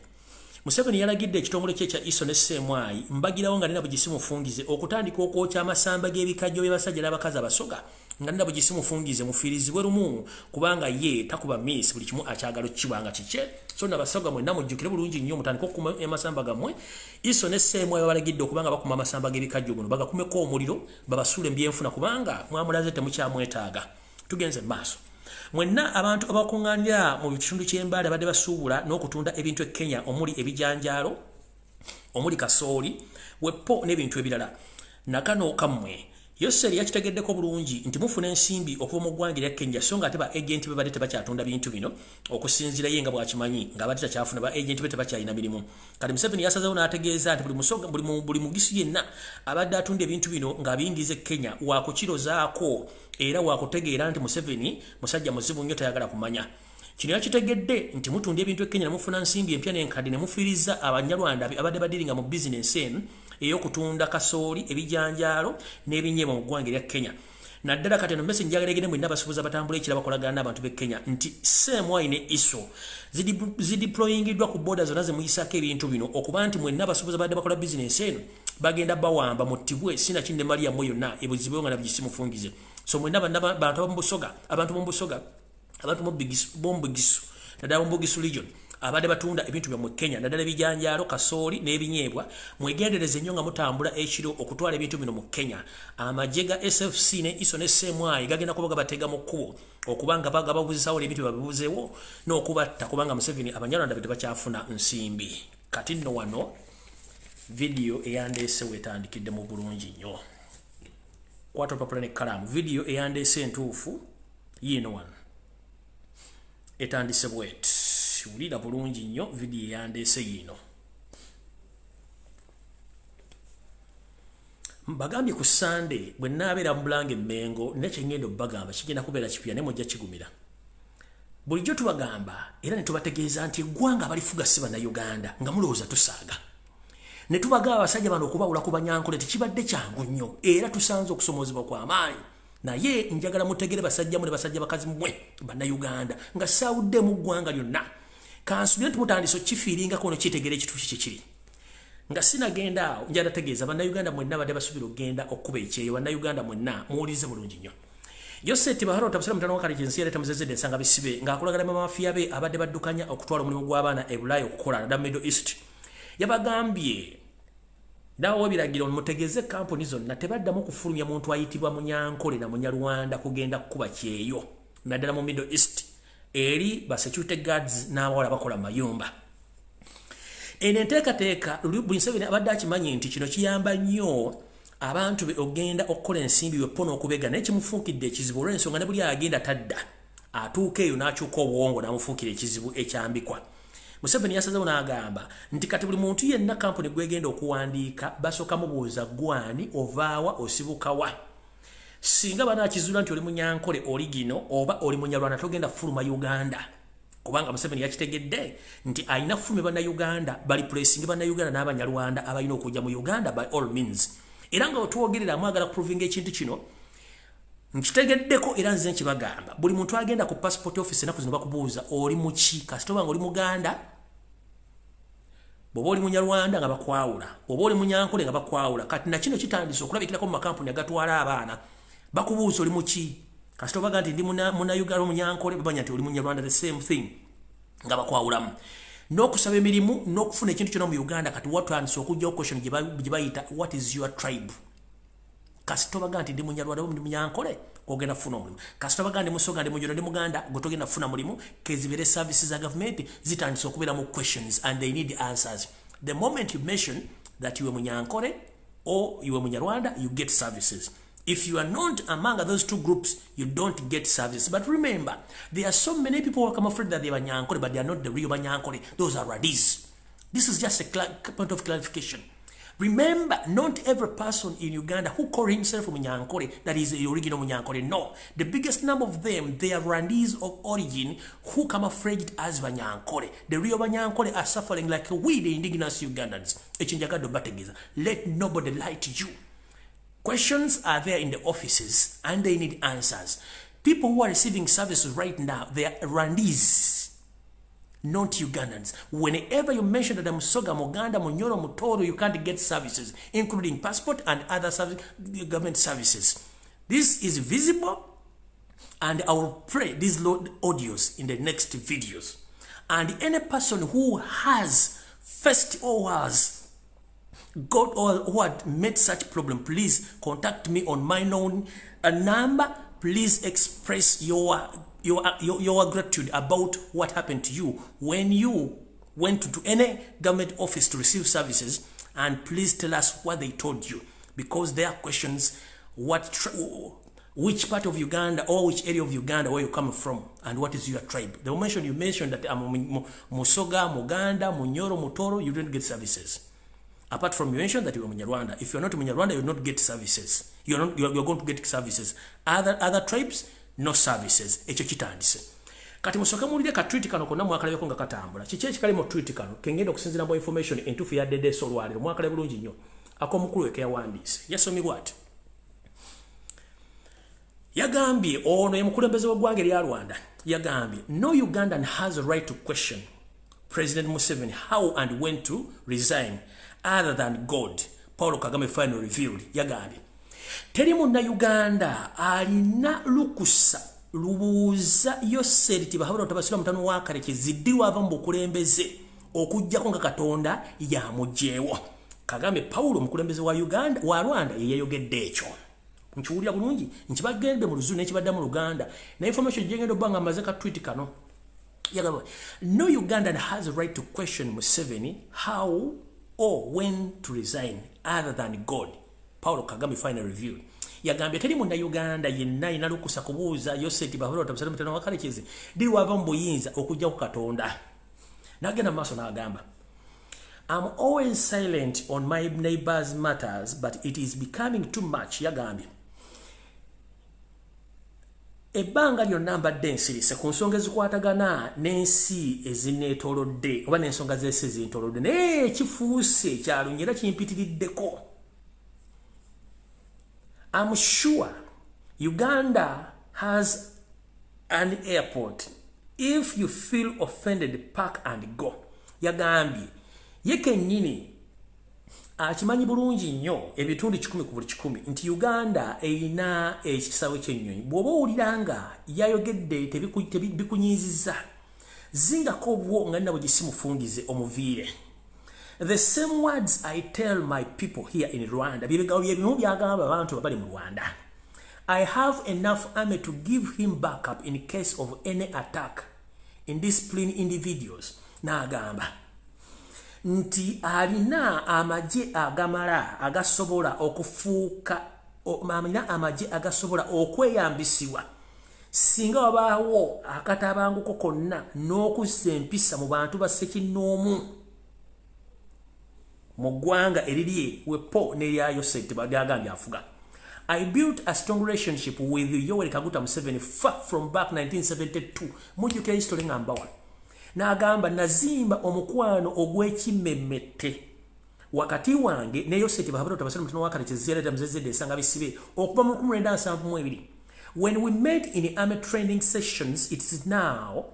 Museveni yalagidde ekitongole kye kya Iso ne Semwai mbagirawo nga nina bugisimu fungize okutandika okwokya amasamba g'ebikajjo by'abasajja n'abakazi abasoga nga nina bugisimu fungize mufiirizibwe lumu kubanga ye takuba miss buli kimu akyagala kibanga kike. So n'abasoga mwenna mujjukire bulungi nnyo mutandika okukuma amasamba gammwe. Iso ne Semwai balagidde okubanga bakuma amasamba g'ebikajjo guno bagakumeko omuliro babasuule mbyenfuna kubanga mwamulaze temukyamwetaaga. Tugenze maaso. Mwenna abantu abakunganira mu bitundu ky'embale badde basuubula n'okutunda ebintu e Kenya omuli ebijanjaalo omuli kasooli wepo n'ebintu ebirala. Nakano kamwe Yoseri yakitegeddeko bulungi nti mufuna ensimbi okuva mu ggwanga lya Kenya so nga ate ba agenti be badde tebakyatunda bintu bino okusinziira ye nga bwakimanyi nga badde takyafuna ba agenti be tebakyalina mirimu. Kati Museveni yasazeewo n'ategeeza nti buli mugisi yenna abadde atunda ebintu bino ng'abiyingiza e Kenya waakukirozaako era waakutegeera nti Museveni musajja muzibu nnyo tayagala kumanya. Kino yakitegedde nti mutunda ebintu e Kenya ne mufuna nsimbi empya n'enkadde ne mufiiriza Abanyarwanda abadde badiringa mu bizinensi eno ey'okutunda kasooli ebijanjaalo n'ebinyeebwa mu ggwanga lya Kenya. Naddala kati eno mmesi njagalegene mwenna abasuubuzi abatambula ekira bakolagana n'abantu b'e Kenya nti Semwai ne Iso zideployingiddwa ku booda zonna zemuyisaako ebintu bino okuba nti mwenna abasuubuzi abadde bakola bizinensi eno bagenda bawamba muttibwe sinakindi ne Maria mwe yonna ebuzibwewo nga nabigisimufungize. So mwenna bantu ab'omubusoga abantu b'omubugisu naddala Mbugisu region abadde batunda ebintu bya mu Kenya naddala bijanjaalo kasooli n'ebinyeebwa mwegendereze nnyo nga mutambula ekiro okutwala ebintu bino mu Kenya. Amagye ga SFC ne Iso ne Semwai gagenda kuba gabatega mu kkubo okubanga babuzisawo ebintu babibuzeewo n'okubatta kubanga Museveni Abanyarwanda be tebakyafuna nsimbi. Kati nno wano video eyandeese wetandikidde mu bulungi nnyo. Kwata olupapula ne kkalaamu. Video eyandeese entuufu yiino wano etandise bweti. Wulira bulungi nnyo video eyandeese yiino. Mbagambye ku Sunday bwe nnaabeera mu Bulange Mmengo nekyengenda obbagamba kigenda kubeera kipya ne mujja kigumira. Bulijjo tubagamba era ne tubategeeza nti eggwanga abalifuga si Bannayuganda nga mulowooza tusaaga. Ne tubagamba abasajja bano okubawula ku Banyankole tekibadde kyangu nnyo era tusanze okusomoozebwa kw'amaanyi. Naye njagala mutegere basajja mu ne basajja bakazi mmwe Bannayuganda nga saawudde mu ggwanga lyonna. Kansubire nti mutandise okifiiringa kono kitegere ekituufu kikiri. Nga sinagenda awo njala tegeeza Bannayuganda mwenna badde basuubira okugenda okkuba ekyeyo. Bannayuganda mwenna muwulirize bulungi nnyo. Yoseti Baharo tabusira mutano wakati jinsi yaleta muzezede nsanga bisibe ng'akolagana mafiya be abadde baddukanya okutwala omulimu gw'abaana e Bulaya okukola na Middle East. Yabagambye dawo biragiro mutegeze kampuni zonna tebaddamu kufulumya muntu ayitibwa Munyankole na Munyarwanda kugenda kukuba kyeyo naddala mu Middle East eri ba security guards n'abawala bakola mayumba. Eno enteekateeka Museveni abadde akimanyi nti kino kiyamba nnyo abantu be ogenda okukola ensimbi wepono okubega naye kimufuukidde ekizibu olw'ensonga ne buli agenda tadda atuuka eyo n'akyuka obuwongo n'amufuukira ekizibu ekyambikwa. Museveni yasazeewo n'agamba nti kati buli muntu yenna kampuni gwegenda okuwandiika basooka mubuuza gwani ovaawa osibukawa. Singa banaakizuula nti oli munyankole oli gino oba oli munyarwanda togenda fuluma Uganda. Kubanga Museveni yakitegedde nti ayina fuluma bannayuganda bali pressing bannayuganda n'abanyarwanda abalina okujja mu Uganda by all means. Era nga otwogerera mwagala kuprovinga ekintu kino nkitegeddeko era nze nkibagamba buli muntu agenda ku passport office enaku zino bakubuuza oli muki kasita obanga oli muganda bw'oba oli munyarwanda nga bakwawula bw'oba oli munyankole nga bakwawula kati na kino kitandise okulabikirako mu makampuni agatwala abaana bakubuuza oli muki kasita obaga nti ndi munnayuganda munyankole bamanya nti oli munyarwanda the same thing nga bakwawulamu n'okusaba emirimu n'okufuna ekintu kyonna mu Uganda kati watandise okujjawo question gye bayita what is your tribe. Kasita obaga nti ndi munyarwanda oba ndi munyankole ogenda kufuna omulimu kasita obaga ndi musoga ndi mujuna ndi muganda gwe togenda kufuna mulimu kezibere services za government zitandise okubeera mu questions and they need answers. The moment you mention that you are munyankole or you are munyarwanda you get services. If you are not among those two groups, you don't get service. But remember, there are so many people who are afraid that they are Nyankole, but they are not the real Nyankole. Those are Radis. This is just a point of clarification. Remember, not every person in Uganda who call himself Nyankole, that is the original Nyankole. No. The biggest number of them, they are Randis of origin who camouflaged as Nyankole. The real Nyankole are suffering like we, the indigenous Ugandans. Let nobody lie to you. Questions are there in the offices and they need answers. People who are receiving services right now, they are Rwandese, not Ugandans. Whenever you mention that I'm Soga, Muganda, Munyoro, Mutoro, you can't get services, including passport and other government services. This is visible and I will play these audios in the next videos. And any person who has first or has God or who had made such problem, please contact me on my known number. Please express your gratitude about what happened to you when you went to any government office to receive services, and please tell us what they told you, because there are questions which part of Uganda or which area of Uganda where you come from and what is your tribe. You mentioned that I'm Musoga, Muganda, Munyoro, Mutoro, you didn't get services. Apart from you mentioned that you are Munyarwanda. If you're not Munyarwanda, you will not get services. You're going to get services. Other tribes, no services. Echo kitandise. Kati musoka mulide ka tweet kano konna mwakalabeko nga katambula. Kiki ekikali mu tweet kano kengenda okusinzira mu information entufu ya DDS olwaliro mwakala bulungi nnyo. Akomukulu weke yawandiise. Yasomi bw'ati. Yagambye ono ye mukulembeze w'eggwanga erya Rwanda. Yagambye no Ugandan has a right to question President Museveni how and when to resign other than God. Paulo Kagame final revealed. Yagambye teri munna Uganda alina lukusa lubuuza yoseriti bahabula otabasira mutano wakale ziddiwa ava mu bukulembeze okujjako nga Katonda yamugyewo. Kagame Paulo mukulembeze wa Uganda wa Rwanda yeyayogedde ekyo. Nkiwulira bulungi nkibagende mu Luzulu n'ekibadda mu Luganda na information gyengenda obbanga amaze ka tweet kano. Yagamba no Ugandan has a right to question Museveni how or when to resign other than God. Paulo Kagame final review. Yagambye teri munna Uganda yenna ina lukusa kubuuza yoseti bahola otabasala mutano wakalekeze diri wava mbuyinza okujja ku Katonda. Nagenda maaso n'agamba I'm always silent on my neighbors' matters, but it is becoming too much. Yagambye ebbanga lyonna mbadde nsirise ku nsonga ezikwatagana n'ensi ezineetoolodde oba n'ensonga z'ensi ezintolodde naye kifuuse kyalungi era kimpitiriddeko. I'm sure Uganda has an airport. If you feel offended, park and go. Yagambye ye kennyini akimanyi bulungi nnyo ebitundu 10 ku buli 10 nti Uganda erina ekisaawe ky'ennyonyi. Bw'oba owulira nga yayogedde tebikunyiizizza zingako obwo nga nina bwe gisimufungize omuviire. The same words I tell my people here in Rwanda. Byebigambo bye bimu byagamba abantu abali mu Rwanda. I have enough army to give him backup in case of any attack in discipline individuals. N'agamba nti alina amaje agamala agasobola okufuuka amaje agasobola okweyambisibwa singa wabaawo akatabanguko konna n'okussa empisa mu bantu ba ssekinnoomu mu ggwanga eriri wepo n'eryayo ssente bagagambye afuga. I built a strong relationship with Yoweri Kaguta Museveni from back 1972. Mujjuke history ngambawa. N'agamba nazimba omukwano ogw'ekimmemmette wakati wange ne Yoseti Bahabura tabasala mutino wakati chezera mzezede sanga bisibe okuba mu 1972. When we met in army training sessions, it is now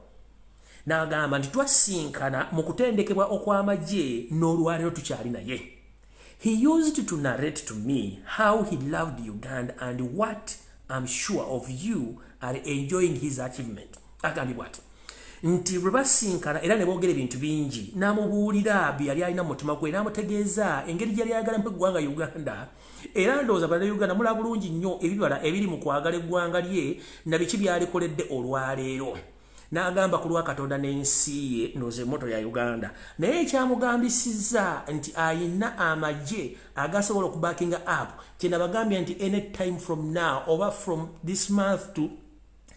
n'agamba nti twasinkana mu kutendekebwa okw'amagye n'olwaliro tukyali naye. He used to narrate to me how he loved Uganda and what I'm sure of you are enjoying his achievement. Agambye bw'ati nti bwe basinkana era ne boogera ebintu bingi n'amubuulira byali alina mu mutima gwe n'amutegeeza engeri gy'ali ayagala mu eggwanga Uganda era ndowooza bala Uganda mulaba bulungi nnyo ebibala ebiri mu kwagala eggwanga lye na biki byalikoledde olwaleero. N'agamba ku lwa Katonda n'ensi ye ndowooza emmoto ya Uganda naye ekyamugambisizza nti ayina amagye agasobola okubackinga up kye nabagambye nti any time from now oba from this month to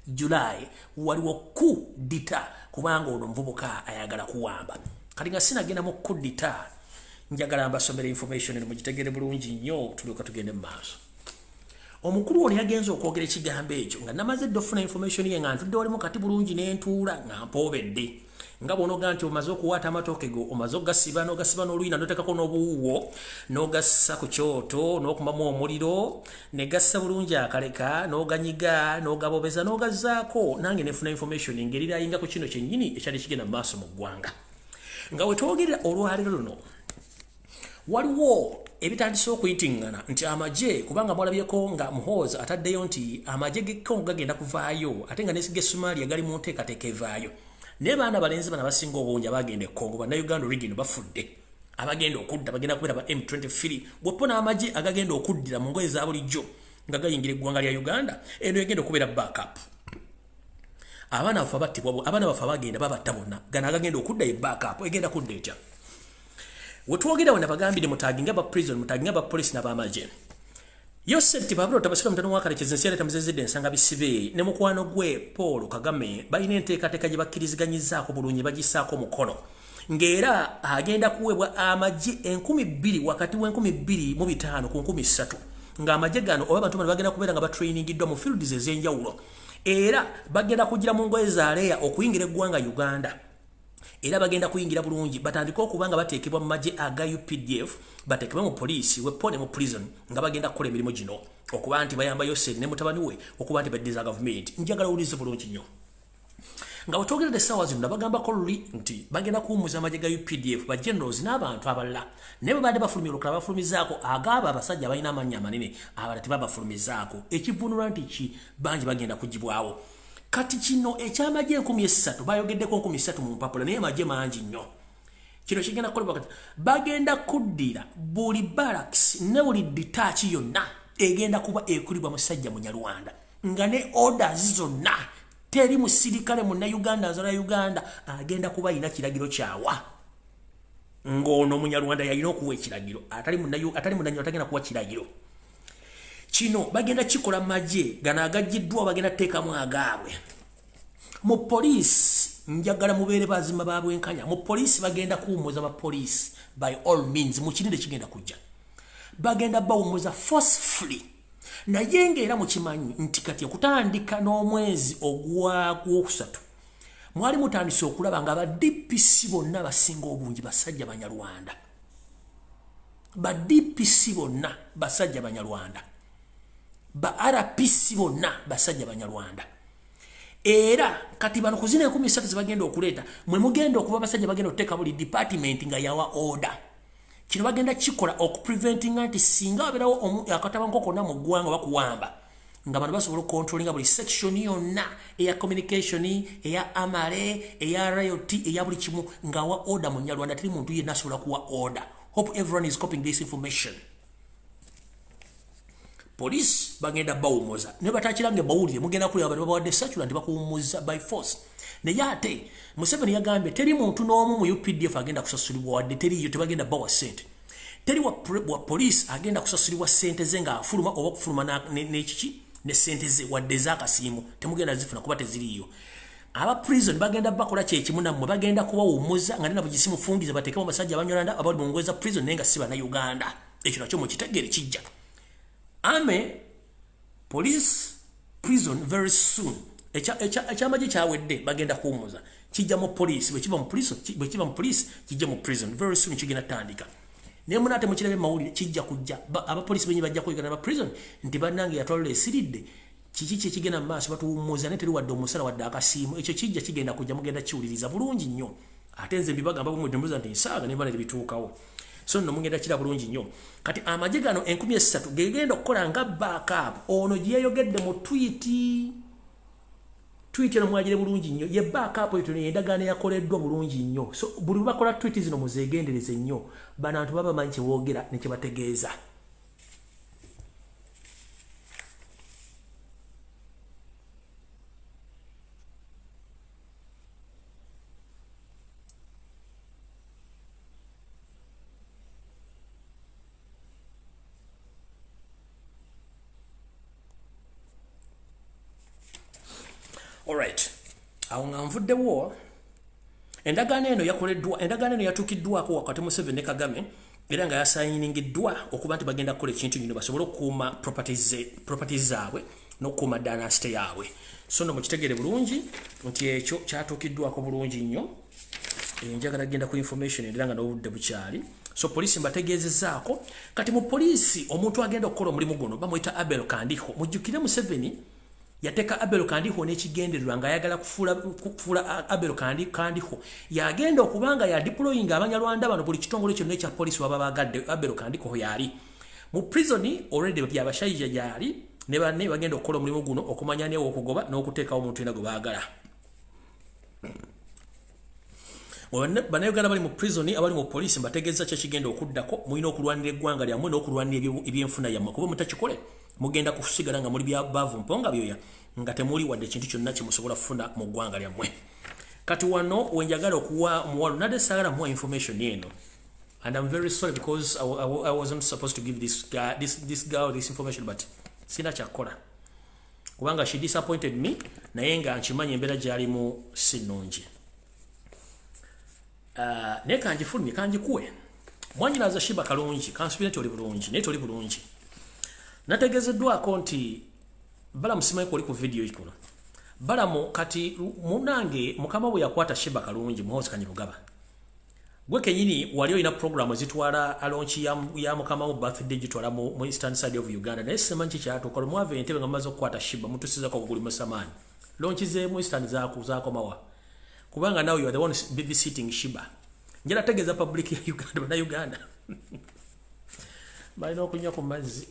July waliwo kudita kubanga ono mvubuka ayagala kuwamba. Kati nga sinagenda mu kudita njagala mbasomera information eno mugitegere bulungi nnyo tulyoka tugende mu maaso. Omukulu ono yagenza okwogera ekigambo ekyo nga namaze dofuna information ye nga ntudde walimu kati bulungi n'entuula nga mpoobedde nga bw'onoga nti omaze okuwaata amatooke go omaze ogasiba n'oluyina n'oteekako n'obuwuwo n'ogassa ku kyoto n'okumamu omuliro ne gassa bulungi akaleka n'oganyiga n'ogabobeza n'ogazzaako nange nefuna information ngeri ayinga ku kino kyennyini ekyali kigenda mu maaso mu ggwanga. Nga we twogerera olwaleero luno waliwo ebitandise okuyitingana nti amagye kubanga mwalabyeko nga Muhoozi ataddeyo nti amagye g'Kongo gagenda kuvaayo ate nga n'esiga Somalia gali mu nteekateeka evaayo. Naye baana balenzi bana basinga obungi abagenda e Kongo bannayuganda region bafudde abagenda okudda bagenda kubeera ba M23 bwepo n'amagye agagenda okuddira mu ngoye za bulijjo nga gayingira eggwanga lya Uganda eno egenda okubeera backup. Abaana bafe battibwa abaana bafe bagenda babatta bonna gana agagenda okudda ye backup egenda kudda etya. Wetwogera wano bagambire mutaginga ba prison mutaginga ba police n'abamagye. Yoseti Bahabura tabasika mutano wakalekeza ensi yaleta muzezedde ensanga bisibe ne mukwano gwe Paul Kagame balina enteekateeka gye bakkiriziganyizaako bulungi bagisaako mukono ng'era agenda kuweebwa amagye 2,000 wakati w'2,500 ku 3,000 ng'amagye gano oba abantu bano bagenda kubeera nga batrayiningiddwa mu fields ez'enjawulo era bagenda kugira mu ngoye za leya okuyingira eggwanga Uganda. Era bagenda kuyingira bulungi batandika okubanga bateekebwa mu magye aga UPDF bateekebwa mu poliisi wepone mu prison nga bagenda kukola emirimu gino okuba nti bayamba Yoseri ne mutabani we okuba nti baddiza government. Njagala ulize bulungi nnyo nga wetwogeredde essaawa zino nabagambako luli nti bagenda kuwummuza amagye ga UPDF bajenrozi n'abantu abalala naye bwe badde bafulumya olukala bafulumizaako agaabo abasajja balina amannya amanene abalala tebabafulumizaako ekivunulwa nti ki bangi bagenda kugibwawo. Kati kino ekyamagye 3,000 bayogeddeko 3,000 mu mpapula naye amagye mangi nnyo. Kino kigenda kukolebwa kati bagenda kuddira buli barracks ne buli detach yonna egenda kuba ekulibwa musajja munyarwanda nga ne orders zonna teri musirikale munnayuganda azala Uganda agenda kuba alina kiragiro kyawa ng'ono munyarwanda yalina okuwa ekiragiro atali munnayuganda atagenda kuwa kiragiro. Kino bagenda kikola magye gana agajjiddwa bagenda teekamu agaabwe. Mu police njagala mubeere bazima babwenkanya mu police bagenda kuwummuza ba police by all means mu kininde kigenda kujja bagenda bawummuza forcefully naye ng'era mukimanyi nti kati okutandika n'omwezi ogw'okusatu mwali mutandise okulaba nga ba DPC bonna basinga obungi basajja Banyarwanda ba DPC bonna basajja Banyarwanda ba RPC bonna basajja Banyarwanda era kati bano kuzina 13 zibagenda okuleeta mwe mugenda okuba basajja bagenda oteeka buli department nga yawa order. Kino bagenda kikola okupreventing anti singa wabeerawo akatabanko konna mu ggwanga bakuwamba nga bano basobola okucontrollinga buli section yonna eya communication eya amale eya riot eya buli kimu nga wa order mu Nyarwanda teri muntu yenna asobola kuwa order. Hope everyone is copying this information. police bagenda bawumuza ne batakirange bawulire mugenda kuli abantu babawadde searchland bakuwumuza by force ne yate Museveni yagambye teri muntu n'omu mu UPDF agenda kusasulibwa wadde teriyo tebagenda bawa sente teri wa police agenda kusasulibwa sente ze nga afuluma oba kufuluma n'ekiki ne sente ze wadde zakasiimu temugenda zifuna kuba teziriyo aba prison bagenda bakola kyekimu nammwe bagenda kubawumuza nga nena bugisimu fundiza bateekemu abasajja abanyolanda abali mu ngweza prison nenga siba na Uganda ekyo nakyo mukitegere kijja ame police prison very soon ekyamaji kyawedde bagenda kuwumuza kijja mu police bwekiva mu police kijja mu prison very soon kigenda tandika ne munate mukirabe mawulire kijja kujja aba police benyi bajja kuyigana ba prison nti bannange yatwalule esiridde kiki kigenda maaso batuwumuza ne teri wadde omusala wadde akasiimu ekyo kijja kigenda kujja mugenda kiwuliriza bulungi nnyo ate nze mbibagamba bumudembuza nti nsaaga ne bana bituukawo so nno mugenda kira bulungi nnyo kati amagye gano 13 gegenda okukola nga backup ono gye yayogedde mu tweet eno mwagire bulungi nnyo ye backup eto ne endagaano yakoleddwa bulungi nnyo so buli bakola tweet zino muzeegendereze nnyo bantu baba manyi kyewoogera ne kyebategeeza Alright. Aunga mvuddewo endagaano eno yakoleddwa endagaano eno yatuukiddwako wakati Museveni ne Kagame era nga yasayiningiddwa okuba nti bagenda kukola ekintu kino basobole okukuuma properties zaabwe n'okukuuma dynasty yaabwe so no mukitegere bulungi nti ekyo kyatuukiddwako bulungi nnyo njagala genda ku information era nga n'obudde bukyali so police mbategeezezaako kati mu police omuntu agenda okukola omulimu guno bamuyita Abel Kandiho mujjukire Museveni yateka Abel Kandiho n'ekigendererwa nga ayagala kufuula Abel Kandiho yagenda okubanga ya deploying abanyalwanda bano buli kitongole kyonna ekya police waba bagadde Abel Kandiho yali mu prison already byabashayija gyali ne banne bagenda okukola omulimu guno okumanya ne okugoba n'okuteekawo omuntu yenna gwe baagala Banayuganda bali mu prison abali mu police mbategeeza kye kigenda okuddako mulina okulwanira eggwanga lyammwe n'okulwanira ebyenfuna yammwe kuba mutakikole mugenda kusigala nga muli byabavu mponga byoya nga temuli wadde ekintu kyonna kyemusobola kufuna mu ggwanga lyammwe kati wano wenjagala okuwa muwalo nadde saagala muwa information eno and I'm very sorry because I wasn't supposed to give this girl this information but sina kyakola kubanga she disappointed me naye nga nkimanyi embeera gyalimu si nnungi naye kanjifulumye kanjikuwe mwanyinaza Shiba kalungi kansubira nti oli bulungi naye toli bulungi nategezeddwako nti balamu simanyi oli ku video ikono balamu kati munange mukama bwe yakwata Shiba kalungi muhozi Kanyirugaba gwe kenyini wali olina program ezitwala alonchi ya mukama mu birthday gitwala mu eastern side of Uganda naye simanyi kikyatuuka mu ave entebe nga mumaze okukwata Shiba mutusizako okuguli musamaanyi lonchi ze mu eastern zaakomawa kubanga now you are the one babysitting Shiba njala tegeza public ya Uganda bana Uganda balina okunywa ku mazzi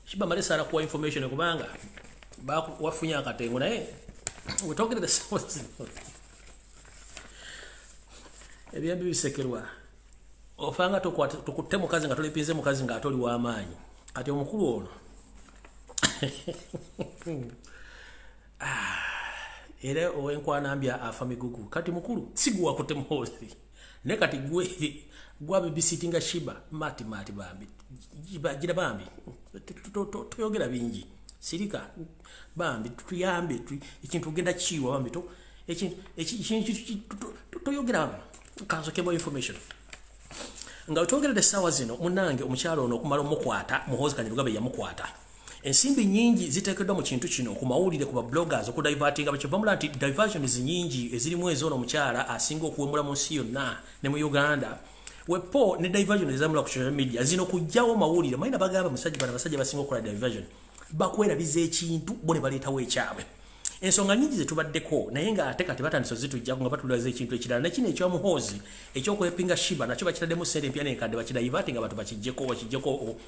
Shiba malesa ala kuwa information kubanga wafunya akatengo naye wetogerera sawazi ebyambi bisekerwa ofanga tukutte mukazi nga tolipinze mukazi nga atoli w'amaanyi kati omukulu ono era owenkwanambya afa migugu kati mukulu siguwa kutte muhozi ne kati gwa babysittinga Shiba mati bambi gira bambi tuyogera bingi sirika bambi tuyambe ekintu genda kiwa bambi to ekintu tuyogera kanzokebo information nga utogera de sawa zino munange omukyalo ono okumala omukwata muhozi Kanyirugaba yamukwata ensimbi nyingi ziteekeddwa mu kintu kino ku mawulire ku bloggers ku diverting abachivamula nti diversions nyingi ezirimu ezono omukyala asinga okuwemula mu nsi yonna ne mu Uganda wepo ne diversion ezamula ku social media zino kujjawo mawulire mayina bagamba basajja basinga okukola diversion bakwera bize ekintu bone baleetawo ekyabwe ensonga nyingi zetubaddeko naye nga ate kati batandise zitujja nga batulaze ekintu ekirala nakino ekyomuhozi ekyokwepinga Shiba nakyo bakitaddemu ssente empya n'enkadde bakidayivaatinga abantu bakijjeko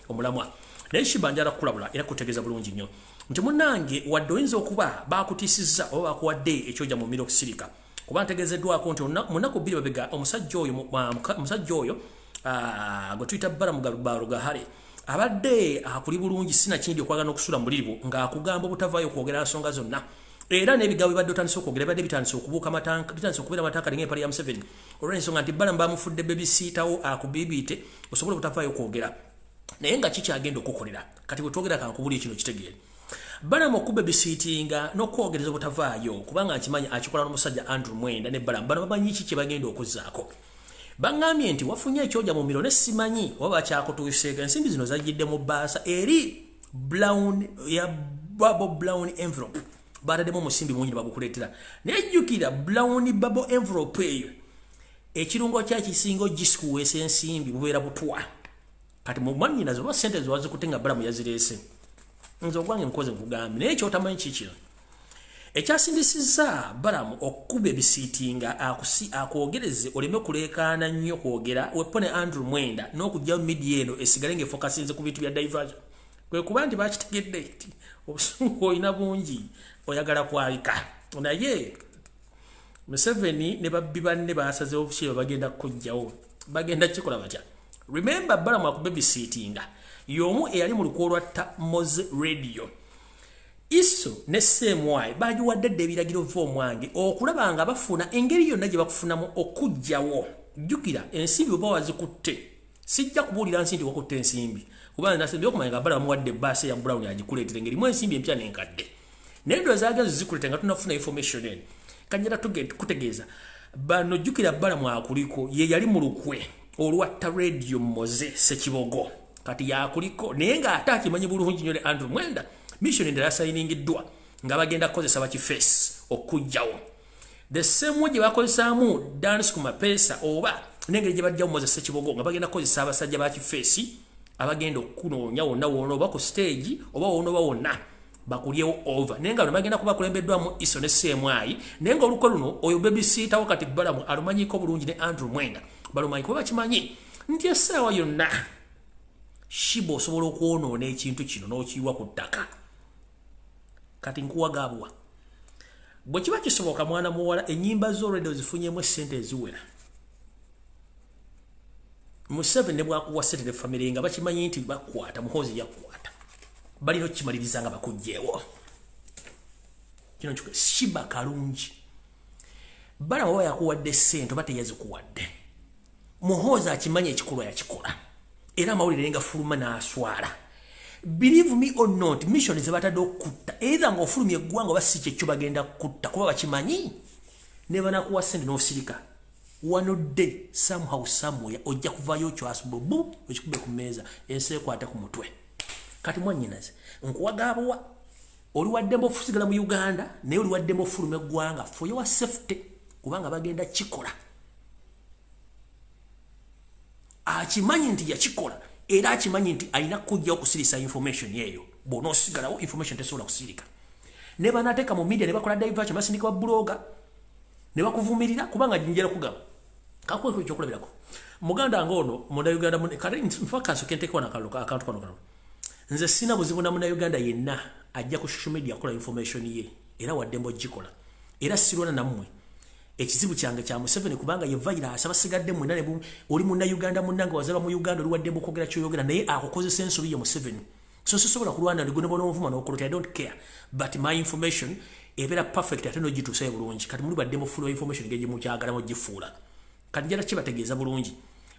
omulamwa naye Shiba njala kukulabula era kutegeeza bulungi nnyo nti munnange wadde oyinza okuba bakutiisizza oba bakuwadde ekyojja mu mmiro okusirika kuba ntegezeddwako nti munaku bbiri babega omusajja oyo gwe tuyita Balamu Balugahale abadde akuli bulungi sinakindi okwagala okusula muliribu ng'akugamba obutavaayo okwogera nsonga zonna era n'ebigambo bibadde otandise okwogera bibadde bitandise okubuuka matanka bitandise okubeera amatanka ng'empale ya Museveni olw'ensonga nti Balamu bamufudde babisiitawo akubiibiite osobole obutavaayo okwogera naye nga kikyagenda okukolera kati bwe twogera kankubuli kino kitegeere Balamu okubebisiitinga n'okwogereza obutavaayo kubanga nkimanyi akikola n'omusajja Andrew Mwenda ne Balamu bano bamanyi ki kye bagenda okuzzaako bangambye nti wafunye ekyoja mu miro ne simanyi oba kyakutuuseega ensimbi zino zajjidde mu bbaasa eri bubble brown envelope bataddemu omusimbi mungi ne bagukuleetera nejjukira brown bubble envelope eyo ekirungo kyakisinga ogisikuweesa ensimbi bubeera butwa kati mu mwannyinazo olwa ssente zewazikute nga Balamu yazireese nze ogwange nkoze nkugambye naye ekyotamanyi kikino ekyasindisizza Balamu okuba ebisiitinga akwogereze oleme kuleekaana nnyo kwogera weppone Andrew Mwenda n'okujja mu midiya eno esigale ng'efokasinze ku bintu bya diversion kwe kuba nti bakitegedde nti obusungu olina bungi oyagala kwalika naye Museveni ne babbi banne baasazeewo obukiiba bagenda kujjawo bagenda kikola batya remember Balamu akuba ebisiitinga y'omu eyali mu lukwo lwa Moze Radio Iso ne semwayi bagiwadde ebiragiro v'omwange okulaba nga bafuna engeri yonna gye bakufunamu okujjawo jjukira ensimbi oba wazikutte sijja kubuulira nsi nti wakutte ensimbi kubanga nasembi okumanya nga Balamu wadde ebbaasa ya Brown agikuleetera engerimu ensimbi empya n'enkadde naye ndo ezaagenzo zikulete nga tunafuna information eno kanjira kutegeeza bano jjukira Balamu akuliko ye yali mu lukwe olwatta radio Moze Sekibogo kati yakuliko naye ng'ate akimanyi bulungi nnyo ne Andrew Mwenda mission endala yasayiningiddwa nga bagenda kukozesa bakifeesi okujjawo the same way gye bakozesaamu dance ku mapeesa oba n'engeri gye bajjamu Moze Sekibogo nga bagenda kukozesa abasajja bakifeesi abagenda okunoonya wonna wonna oba ku stage oba wonna oba wonna bakulyewo over naye nga bano bagenda kuba kulembeddwamu Iso ne Semwayi naye nga olukwe luno oyo babisiitawo kati Balamu alumanyiko bulungi ne Andrew Mwenda balumanyi kuba bakimanyi nti essaawa yonna shiba osobola okwonoona ekintu kino n'okiyiwa ku ttaka kati nkuwagaabwa bwe kiba kisoboka mwana muwala ennyimba z'olredio zifunyemu essente eziwera Museveni ne bwakuwa ssente ne famire nga bakimanyi nti bakwata muhoozi yakwata balina okukimaliriza nga bakugjeewo kino kikwe shiba kalungi Balamu oba yakuwadde ssente oba teyazikuwadde muhoozi akimanyi ekikolwa yakikola era amawulire nga fuluma n'aswala believe me or not mission ze batadde okutta either ng'ofulumya eggwanga oba si kyekyo bagenda kutta kuba bakimanyi ne banakuwa ssente n'osirika one day somehow somewhere ojja kuvaayo okyasububu okikube ku mmeeza ensi ekwate ku mutwe kati mwannyinaze nkuwagaabwa oli waddembe ofusigala mu Uganda naye oli waddembe ofuluma eggwanga for your safety kubanga bagenda kikola akimanyi nti yakikola era akimanyi nti alina kujja okusirisa information yeyo bona osigalawo information tesobola kusirika ne banateeka mu media ne bakola diversion basindika ba bloga ne bakuvumirira kubanga jinjera kugaba kakwe ekyokulabirako muganda ngono munda Uganda kale mfaka sokenteko na kaluka account kono nze sina buzibu na munda Uganda yenna ajja ku social media akola information ye era waddembo jikola era sirwana namwe ekizibu kyange kya Museveni kubanga ye virus abasigadde mwena ne oli munna Uganda munnanga wazaba mu Uganda oli waddembo kwogera kyoyogera naye akukozesa ensobi ye Museveni so sisobola kulwana ligone bono mvuma n'okulota I don't care but my information ebera perfect ate no gituusa bulungi kati muli baddembo full information geje mu kyagala mu gifuula kati njala kibategeeza bulungi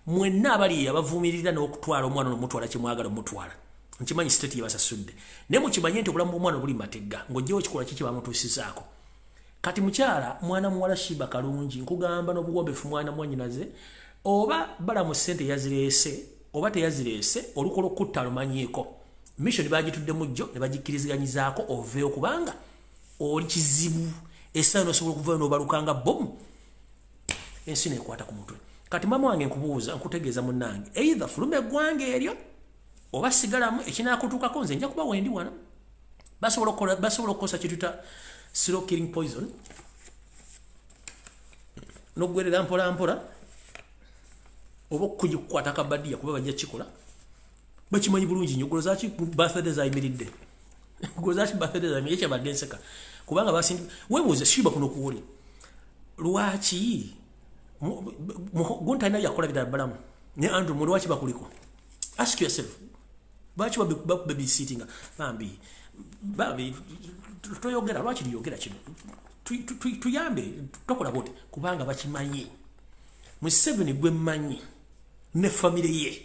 mwenna abali abavumirira n'okutwala omwana n'omutwala kimwagala omutwala nkimanyi state yabasasudde ne mu kimanyi nti obulamu bw'omwana buli matega ng'ojjewo kikola kiki bamutuusizaako kati mukyala mwana muwala shiba kalungi nkugamba n'obuwombefu mwana mwannyinaze oba Balamu ssente yazireese oba teyazireese olukola okutta alumanyiiko mission bagitudde mujjo ne bagikkirizganyizaako oveeyo kubanga oli kizibu essaawa n'osobola okuvaayo n'obalukanga bomu ensi neekwata ku mutwe kati mama wange nkubuuza nkutegeeza munnange either fuluma eggwanga eryo oba sigalamu ekinaakutuukako nze nja kuba wendi wano basobola okukosa kituta slow killing poison n'oggwerera mpola mpola oba okukukwata akabadiya kuba bajja kikola bakimanyi bulungi nnyo golo zaaki birthday zayimiridde golo zaaki birthday zayimiridde kyabadde nseka kubanga basindi weebuuze shiba kuno kuwuli lwaki Guntana yakola bidabalamu ne Andrew mulwaki bakuliko ask yourself bachi baby sitting bambi toyogera lwaki liyogera kino tuyambe tokola bote kubanga bakimanyi Museveni gwe manyi ne family ye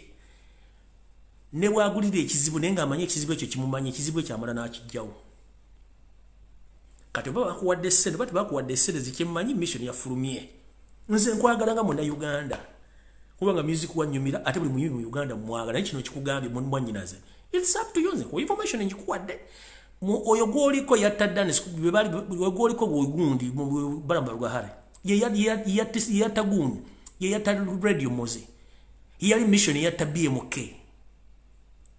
ne bwagulira ekizibu nenga amanyi ekizibu ekyo kimumanyi ekizibu ekyamala n'akijjawo kati baba bakuwadde ssente bati bakuwadde ssente zikimanyi mission ya fulumye nze nkwagala nga muna Uganda kubanga music wanyumira ate buli munyumi mu Uganda mwagala naye kino kikugambye mwanyinaze it's up to you nze ku information njikuwadde oyo gwoliko yattadani bali gwoliko bwogundi mu baramba lwa hare ye yatagunyu ye yata radio mozi yali mission yatta BMK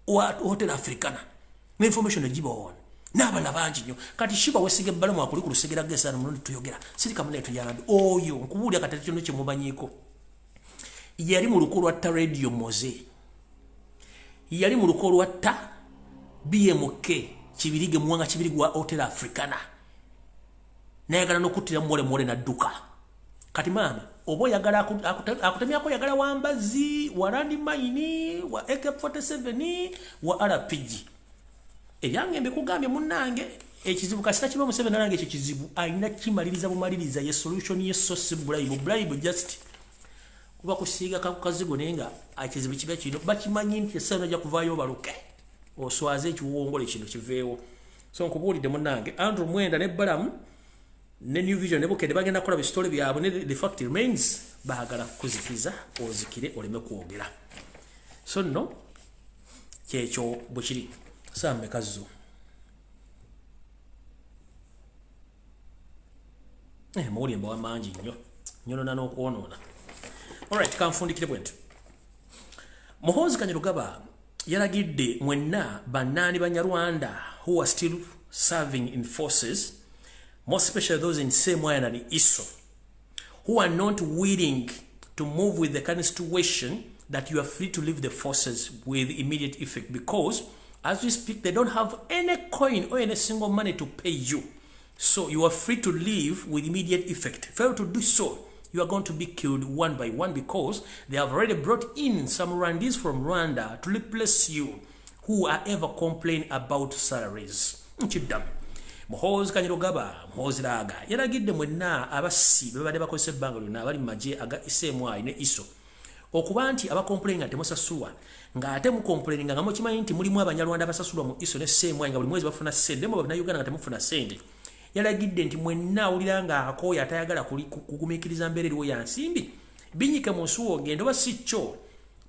wa Hotel Africana ne information ejiba on nabala bangi nnyo kati shiba wesige balamu akuli ku lusegera gesana muno tuyogera sirika mune tuyambe oyo nkubulya kati kino kye mubanyiko yali mu lukolo atta radio moze yali mu lukolo atta BMK kibirige muwanga kibirige wa Hotel Africana nayagala nokutira mole na duka kati mama obo yagala akutemyako yagala wambazi wa Randi Maini wa AK47 wa RPG ebyange mbekugambye munange ekizibu kasita kiba Museveni nange ekyo kizibu ayina kimaliriza bumaliriza ye solution ye source bribe just kuba kusiga kazigo nenga akizibu kiba kino bakimanyi nti esana ja kuvayo baluke oswaze ekiwongole kino kiveewo so nkubulidde munange Andrew Mwenda ne Balamu ne New Vision ne Bukede bagenda kola bistole byabo ne the fact remains bahagala kuzikiza ozikire oleme kwogera so no kyekyo bukiri Samme kazu. Mwoli mbawa manji nyo. Nyono nano kuonona. Alright, kamfundikire bwentu. Muhoozi Kanyarugaba yaragidde mwenna bannani Banyarwanda who are still serving in forces, more especially those in Semwaya and Iso, who are not willing to move with the current situation, that you are free to leave the forces with immediate effect, because as we speak, they don't have any coin or any single money to pay you. So you are free to leave with immediate effect. Fail to do so, you are going to be killed one by one, because they have already brought in some Rwandese from Rwanda to replace you, who are ever complain about salaries. Muhoozi Kanyarugaba, Muhoozi Laga, yaragidde mwenna abasi bebadde bakozesa ebbanga lyonna abali mu magye aga Semwaya ne Iso okuba nti abakomplaininga temusasulwa ng'ate mukomplaininga nga mukimanyi nti mulimu Abanyarwanda abasasulwa mu Iso ne Semwaya nga buli mwezi bafuna ssente mu Bannayuganda nga temufuna ssente. Yaragidde nti mwenna awulira nga akooya atayagala kugumiikiriza mbeera eriwo ya nsimbi binyike mu nsuwa ogenda oba si kyo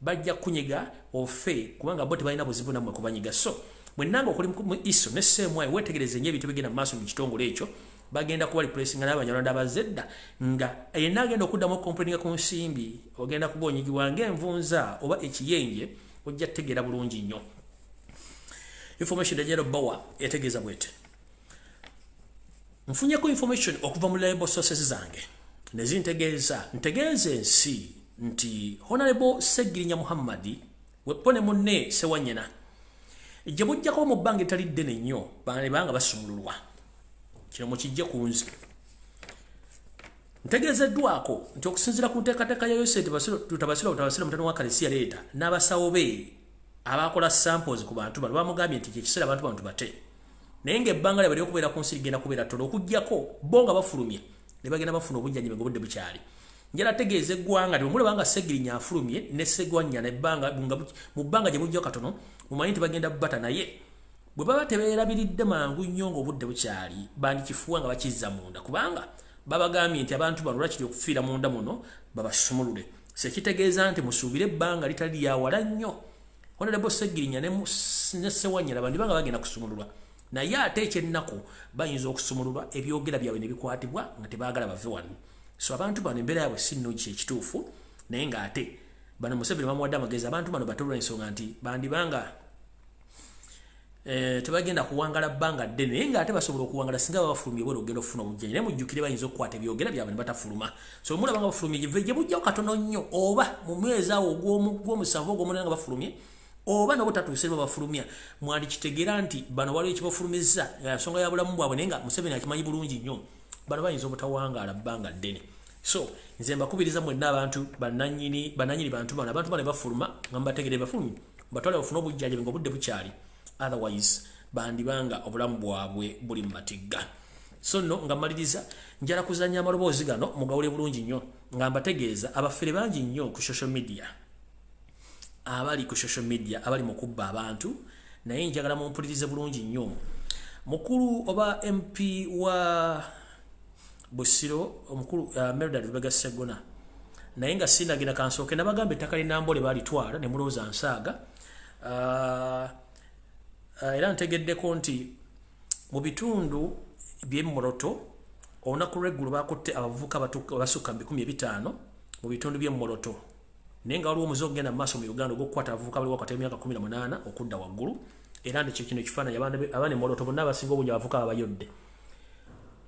bajja kunyiga ofe kubanga bo tebalina buzibu nammwe kubanyiga. So mwenna nga okuli mu Iso ne Semwaya weetegereze nnyo ebintu bigenda mu maaso mu kitongole ekyo bagenda kuba replacinga n'Abanyarwanda abazedda nga yenna agenda okuddamu complaininga ku nsimbi ogenda kuba onyigibwa ng'envunza oba ekiyenje ojja kutegeera bulungi nnyo. Information ejero bawa etegeeza bwete. Nfunyeko information okuva mu reliable sources zange nezintegeeza ensi nti Honorable Segirinya Muhammadi wepone munne Sewanyena ejja bujjako mu bbanga etali ddene nnyo banga basumululwa kino mukijja ku nzi. Ntegeezeddwako nti okusinziira ku nteekateeka ya Yoseti tutabasira mutano wa Kalisi yaleeta n'abasawo be abakola samples ku bantu bano bamugambye nti ekiseera abantu bantu bate naye ng'ebbanga lye bali okubeera ku nsi ligenda kubeera ttono okuggyako bo nga bafulumye ne bagenda bafuna obujjanjabi ng'obudde bukyali. Njala tegeeza eggwanga nti mulaba nga Segirinya afulumye ne Ssegwanya mu bbanga gye bujjawo katono mumanyi nti bagenda bata naye bwe baba tebeerabiridde mangu nnyo ng'obudde bukyali bandikifuwa nga bakizza munda kubanga babagambye nti abantu bano lwakiri okufiira munda muno babasumulule. Sekitegeeza nti musuubire ebbanga litali lyawala nnyo Honorable Segirinya ne Ssewanyana bandibanga bagenda kusumululwa naye ate ekyennaku bayinza okusumululwa ebyogera byabwe ne bikwatibwa nga tebaagala bave wano. So abantu bano embeera yaabwe si nnungi kyekituufu naye ng'ate bano Museveni bamuwadde amagezi abantu bano batolwa ensonga nti bandibanga tebagenda kuwangala bbanga ddene naye ng'ate basobola okuwangala singa babafulumye bwera ogenda okufuna obujjanjabi naye mujjukire bayinza okukwata ebyogera byabwe ne batafuluma. So mulaba nga bafulumye gye bujjawo katono nnyo oba mu mwezi awo ogw'omusanvu ogw'omunaana nga bafulumye oba n'obutatuuse babafulumya mwandikitegeera nti bano waliwo ekibafulumiza ensonga ya bulamu bwabwe naye nga Museveni akimanyi bulungi nnyo bano bayinza obutawangaala bbanga ddene. So nze mbakubiriza mwenna abantu bananyini bantu bana abantu bana bafuluma ngambategere bafulumi batwala bafuna obujjaje ngo budde bukyali otherwise bandibanga obulamu bwabwe buli matiga. So no ngamaliriza njala kuzanya amaloboozi gano mugawule bulungi nnyo ngambategeeza abafere bangi nnyo ku social media abali ku social media abali mukubba abantu naye njagala mumpulirize bulungi nnyo mukulu oba MP wa Busiro omukulu Meredith Bagasegona naye nga sinagina kansooke nabagambe ettaka linambole balitwala ne mulooza nsaaga era ntegeddeko nti mu bitundu by'emmoloto olunaku lw'eggulu bakutte abavubuka abasukka 15,000 mu bitundu by'emmoloto naye nga waliwo omuze okugenda mu maaso mu Uganda ogw'okukwata abavubuka bali wakati w'emyaka 18 okudda waggulu era ndekyo kino ekifaananyi abaana emmoloto bonna abasinga obungi abavubuka abayodde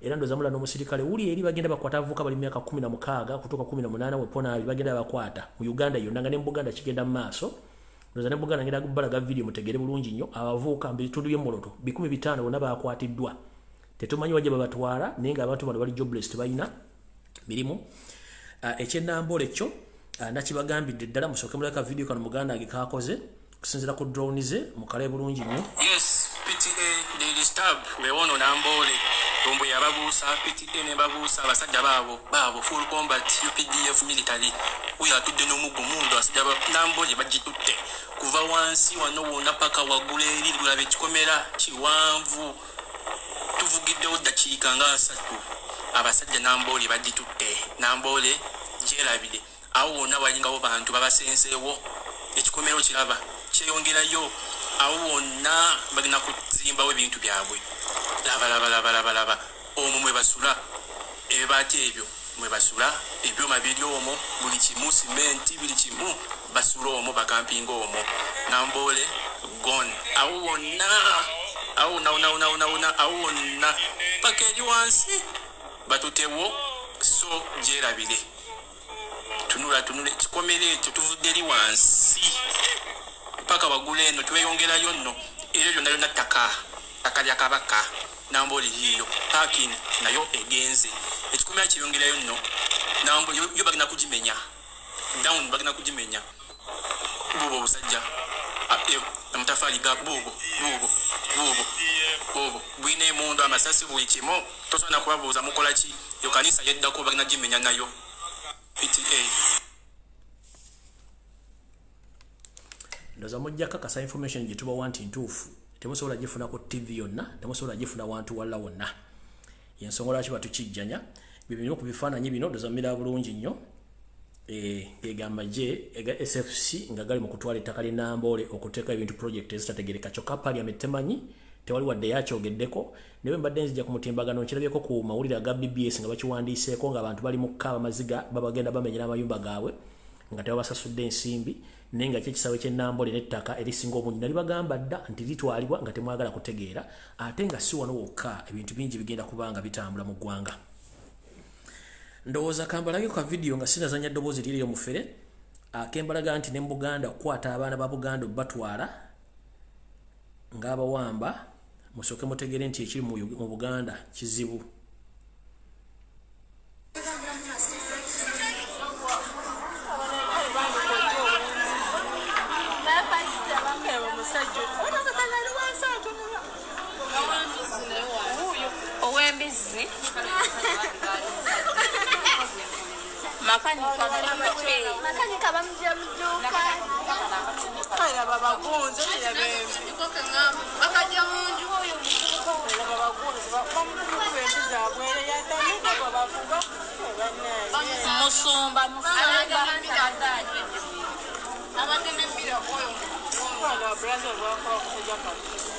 era ndoza mula n'omusirikale wuli eri bagenda bakwata abavubuka bali myaka 16 kutuuka 18 wepona bagenda bakwata mu Uganda yonna nga ne mu Buganda kigenda mu maaso ndoza ne mu Buganda ngenda kubalaga video mutegere bulungi nnyo abavubuka mu bitundu by'emmoloto 15,000 bonna bakwatiddwa tetumanyi wajja babatwala naye nga abantu bano bali jobless tebalina mirimu ekyennambole ekyo nakibagambidde ddala musooke mulaka video kano muganda agekakoze kusinzira ku drone ze mukale bulungi nnyo. Yes, PTA they disturb bewono nambole Lumbuye ababuusa PTA ne babuusa abasajja baabo full combat UPDF military uyo atudde n'omuggo mundu abasajja nambole bagitutte kuva wansi wano wonna paka waggulu eri lulabe ekikomera kiwanvu tuvugiddewo ddakiika nga 3 abasajja nambole bagitutte nambole gyerabire awo wonna walingawo bantu babasenseewo ekikomero kiraba kyeyongerayo awo wonna bagina kuzimbawo ebintu byabwe laba omwo mwe basula ebibati ebyo mwe basula ebyuma biri omwo buli kimu simenti biri kimu basula omwo bakampinga omwo nambole gone awo wonna awona paka eri wansi batutewo so gyerabire tunula kikomere ekyo tuvudde eri wansi paka waggulu eno tweyongerayo nno eryo lyonna lyonna ttaka lya kabaka nambole yiyo parking nayo egenze ekikomera kyeyongerayo nno nambole yo bagina kugimenya down bagina kugimenya bubo obusajja amatafaali ga bubo bwina emundu amasasi buli kimu tosobola kubabuuza mukola ki yo kanisa yeddako bagina gimenya nayo PTA. Ndoza mujja kakasa information gituba wanti ntuufu temusobola gifuna ku TV yonna temusobola gifuna wantu walla wonna yensongola ki batukijjanya bibino ku bifaananyi bino ndoza mmira bulungi nnyo egamba je ega SFC nga gali mu kutwala ettaka linambole okuteeka ebintu project ezitategereka kyokka parliament temanyi tewali wadde yakyogeddeko naye mbadde nzija ku mutimbagano nkirabyeko ku mawulire aga BBS nga bakiwandiiseeko nga abantu bali mu kkaaba maziga babagenda bamenyera amayumba gaabwe nga tebabasasudde ensimbi naye nga kyekisaawe ky'ennambole n'ettaka erisinga obungi nali bagamba dda nti litwalibwa nga temwagala kutegeera ate nga si wano wokka ebintu bingi bigenda kubanga bitambula mu ggwanga. Ndowooza kambalage kwa video nga sinazanya ddoboozi liri omufere akembalaga nti ne mu Buganda okukwata abaana ba Buganda batwala ng'abawamba musooke mutegere nti ekiri mu Buganda kizibu. Makanika bamujja muduuka kaya babagonze bakajja munju oyo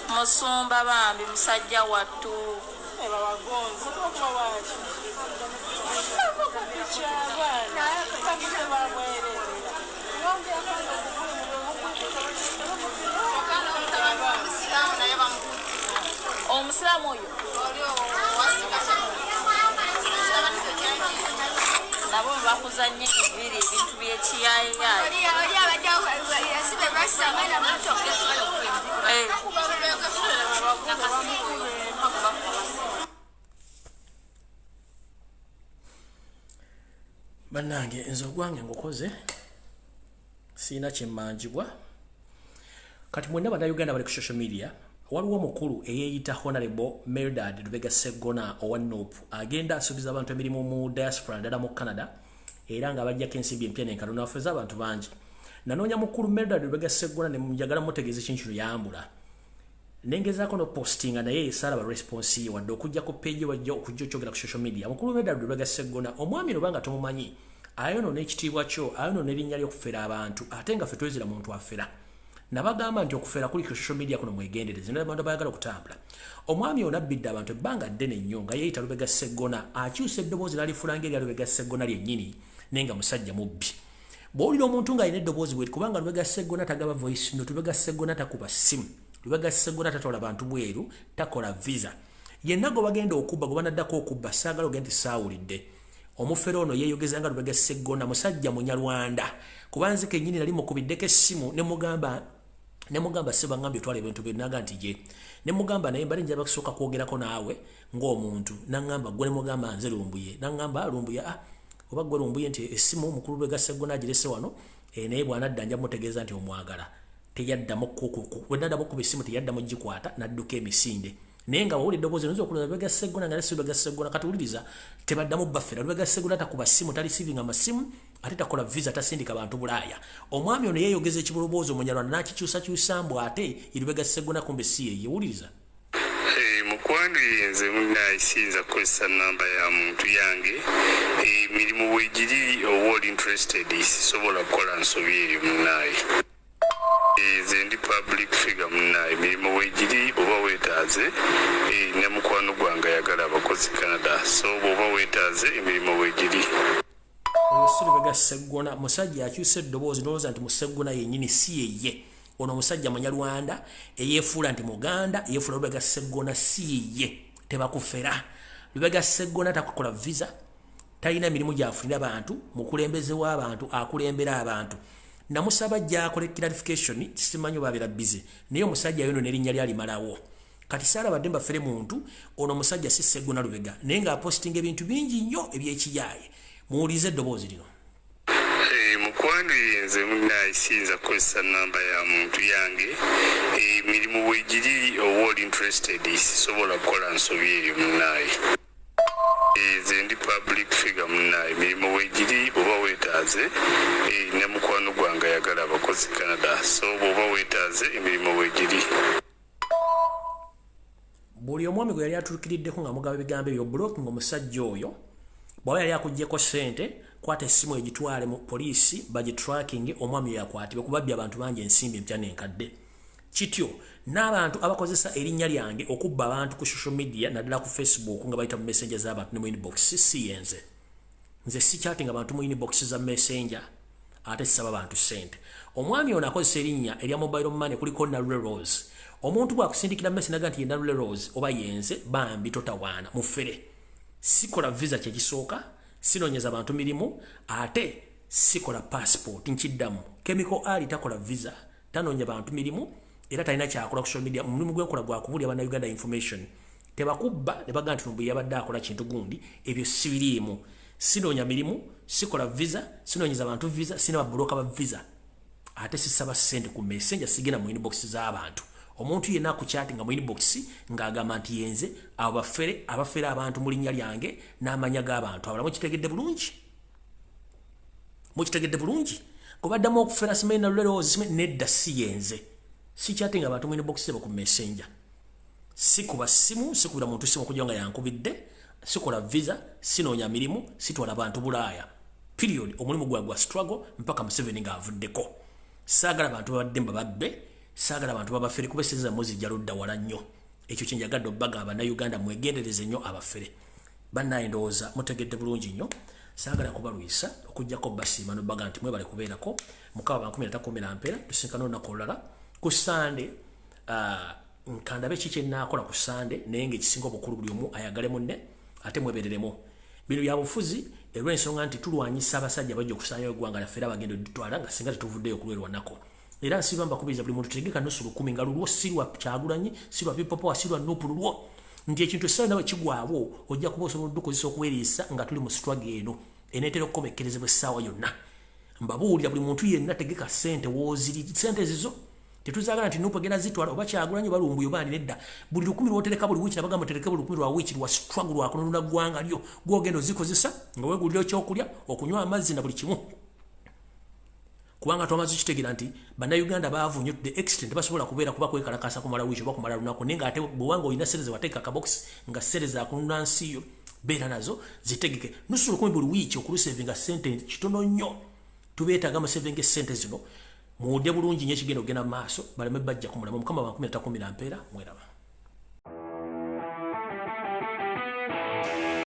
Musumba bambi musajja wattu omusiramu oyo nabo bakuzanye ebiri ebintu by'ekiyayayi Bannange nze ogwange ngokoze sina kyemmanjibwa kati mwenna bannayuganda bali ku social media waliwo omukulu eyeeyita Honorable Mildred Lubega Sseggona owa NOP agenda asuubiza abantu emirimu mu diaspora ddala mu Canada era nga bajjako ensimbi empya n'enkalu n'afeza abantu bangi nanoonya mukulu Mildred Lubega Sseggona ne njagala mutegeeza ekintu kino yambula nengezaako no postinga naye esaalaba response ye wadde okujja ku page wajja okujja okyogera ku social media mukulu Mildred Lubega Sseggona omwami obanga tomumanyi ayonoona ekitiibwa kyo ayonoona erinnya ly'okufera abantu ate nga ffe twezira muntu afera nabagamba nti okufera kuli ku social media kuno mwegendereze n'abantu bayagala okutambula omwami ono abbidde abantu ebbanga ddene nnyo nga yeeyita Lubega Sseggona akyusa eddoboozi lalifulange erya Lubega Sseggona lyennyini naye nga musajja mubbi bw'owulira omuntu ng'alina eddoboozi bwe kubanga Lubega Sseggona tagaba voice note Lubega Sseggona takuba ssimu Lubega Sseggona tatwala bantu bweru takola visa yenna gwe bagenda okubba gwe banaddako okubba saagala ogenda saawulidde omufero ono yeeyogeza nga Lubega Sseggona musajja munyalwanda kubanze kennyini nali mukubiddeko essimu ne mugamba sebangambye otwala ebintu bye naga nti je ne mugamba naye mbali njaba kusooka kwogerako naawe ng'omuntu nangamba gwe ne mugamba nze Lumbuye nangamba Lumbuye oba gwe Lumbuye nti essimu mukulu Lubega Sseggona agirese wano naye bw'anadda nja mutegeeza nti omwagala teyaddamu bwenaddamu kuba essimu teyaddamu gikwata nadduka emisinde naye nga wawulidde eddoboozi noza okulaba Lubega Sseggona nga lesi Lubega Sseggona katuwuliriza tebaddamu baffera Lubega Sseggona takuba ssimu talisivinga masimu ate takola visa tasindika bantu Bulaaya omwami ono yeeyogeza ekibuloboozi omunyalwanda n'akikyusakyusa mbu ate Lubega Sseggona kumbe si ye yewuliriza mukwano yenze munaayisinza kukozesa namba ya muntu yange emirimu weegiri oba oli interested sisobola kukola nsobi eyo munaayi nze ndi public figure munaayi emirimu weegiri oba weetaaze ne mukwano gwange ayagala abakozi Canada so bw'oba weetaaze emirimu weegiri oyo si Lubega Sseggona musajja akyusa eddoboozi ndowooza nti Sseggona yennyini si yeye ono omusajja munyalwanda eyeefuula nti muganda eyeefuula Lubega Sseggona si ye tebakufera Lubega Sseggona takukola visa talina mirimu gy'afunira abantu mukulembeze w'abantu akulembera abantu namusaba ajja akole clarification simanyi obabeera bize naye omusajja yono n'erinnya lyalimalawo kati saalabadde mbafere muntu ono omusajja si Sseggona Lubega naye ng'apostinga ebintu bingi nnyo eby'ekiyaaye muwulize eddoboozi lino mukwano yenze munaayisinza kukozesa namba ya muntu yange emirimu weegiri oba oli interested sisobola kukola nsobi eyo munaayi nze ndi public figure munaayi emirimu weegiri oba weetaaze ne mukwano gwange ayagala abakozi Canada so bw'oba weetaaze emirimu weegiri buli omwami gwe yali atuukiriddeko nga mugaba ebigambo ebyo blocking omusajja oyo bw'aba yali akuggyeko ssente kwata essimu egitwale mu poliisi bagitracking omwami yakwatibwe kubabbya abantu bangi ensimbi empya n'enkadde kityo n'abantu abakozesa erinnya lyange okubba abantu ku social media naddala ku Facebook nga bayita mu messenger z'abantu ne mu inbox si yenze nze si chatting abantu mu inbox za messenger ate sisaba bantu ssente omwami ono akozesa erinnya erya mobile money kuliko Nalule Rose omuntu bw'akusindikira message naga nti ye Nalule Rose oba yenze bambi totawaana mufere sikola visa kyegisooka sinonyeza abantu mirimu ate sikola passport nkiddamu chemical ali takola visa tanonya bantu mirimu era talina kyakola ku social media omulimu gwenkola gwakubulya bannayuganda information tebakubba ne baga nti Lumbuye yabadde akola kintu gundi ebyo sibiriimu sinonya mirimu sikola visa sinonyeza abantu visa sina babuloka ba visa ate sisaba ssente ku messenger sigenda mu inbox z'abantu omuntu yenna akuchatinga mu inbox ng'agamba nti yenze abafere abantu mu linnya lyange n'amanya g'abantu abalamu kitegedde bulungi kubaddamu okufera simanyi Nalule Rose nedda si yenze si chatting abantu mu inbox zebo ku messenger sikuba simu sikubira muntu simu kujja nga yankubidde sikola visa sinoonya mirimu sitwala abantu Bulaaya period omulimu gwa struggle mpaka Museveni ng'avuddeko saagala abantu babadde babbe saagala abantu babafere kubeseza mozi jaludda wala nnyo ekyo kyenjagadde obbaga abannayuganda mwegendereze nnyo abafere bannaye ndowooza mutegedde bulungi nnyo saagala kubalwisa okujjako basiima nobbaga nti mwebale kubeerako mukaba 13 mpeera tusinkana olunaku olulala ku Sande nkandabe ki kyenaakola ku Sande naye ng'ekisinga obukulu buli omu ayagale munne ate mwebereremu bino byabufuzi olw'ensonga nti tulwanyisa abasajja bajja okusaayo eggwanga lyaffe era bagenda odutwala nga singa tetuvuddeyo kulwerwanako era nsiba mbakubiriza buli muntu tegeka nusu 10 nga lulwo sirwa Kyagulanyi sirwa Pipopo sirwa Nuupu lulwo nti ekintu essaawa nawe kigwawo ojja kuba osobola okukozesa okuweereza nga tuli mu struggle eno eneetera okukomekkerezebwa essaawa yonna mbabuulira buli muntu yenna tegeka ssente wooziri ssente ezizo tetuzaagala nti Nuupu genda zitwala oba Kyagulanyi oba Lumbuye oba ani nedda buli 10 lwotereka buli wiiki nabagamba tereke buli 10 lwa wiiki lwa struggle lwa kununula ggwanga lyo gwogenda ozikozesa nga weegulira ekyokulya okunywa amazzi na buli kimu kubanga twamaze kitegeera nti bannayuganda baavu nnyo the extent basobola kubeera kuba kwekalakasa kumala wiiki oba kumala lunaku naye nga ate bwewanga olina sente wateeka akabox nga sente zakununula nsi yo beera nazo zitegeke nusu 10 buli wiiki okulusevinga sente kitono nnyo tubeetaaga amasevinga sente zino muwulire bulungi nnyo ekigenda okugenda mu maaso baleme bajja kumulamu Mukama wa 10 mpeera mweraba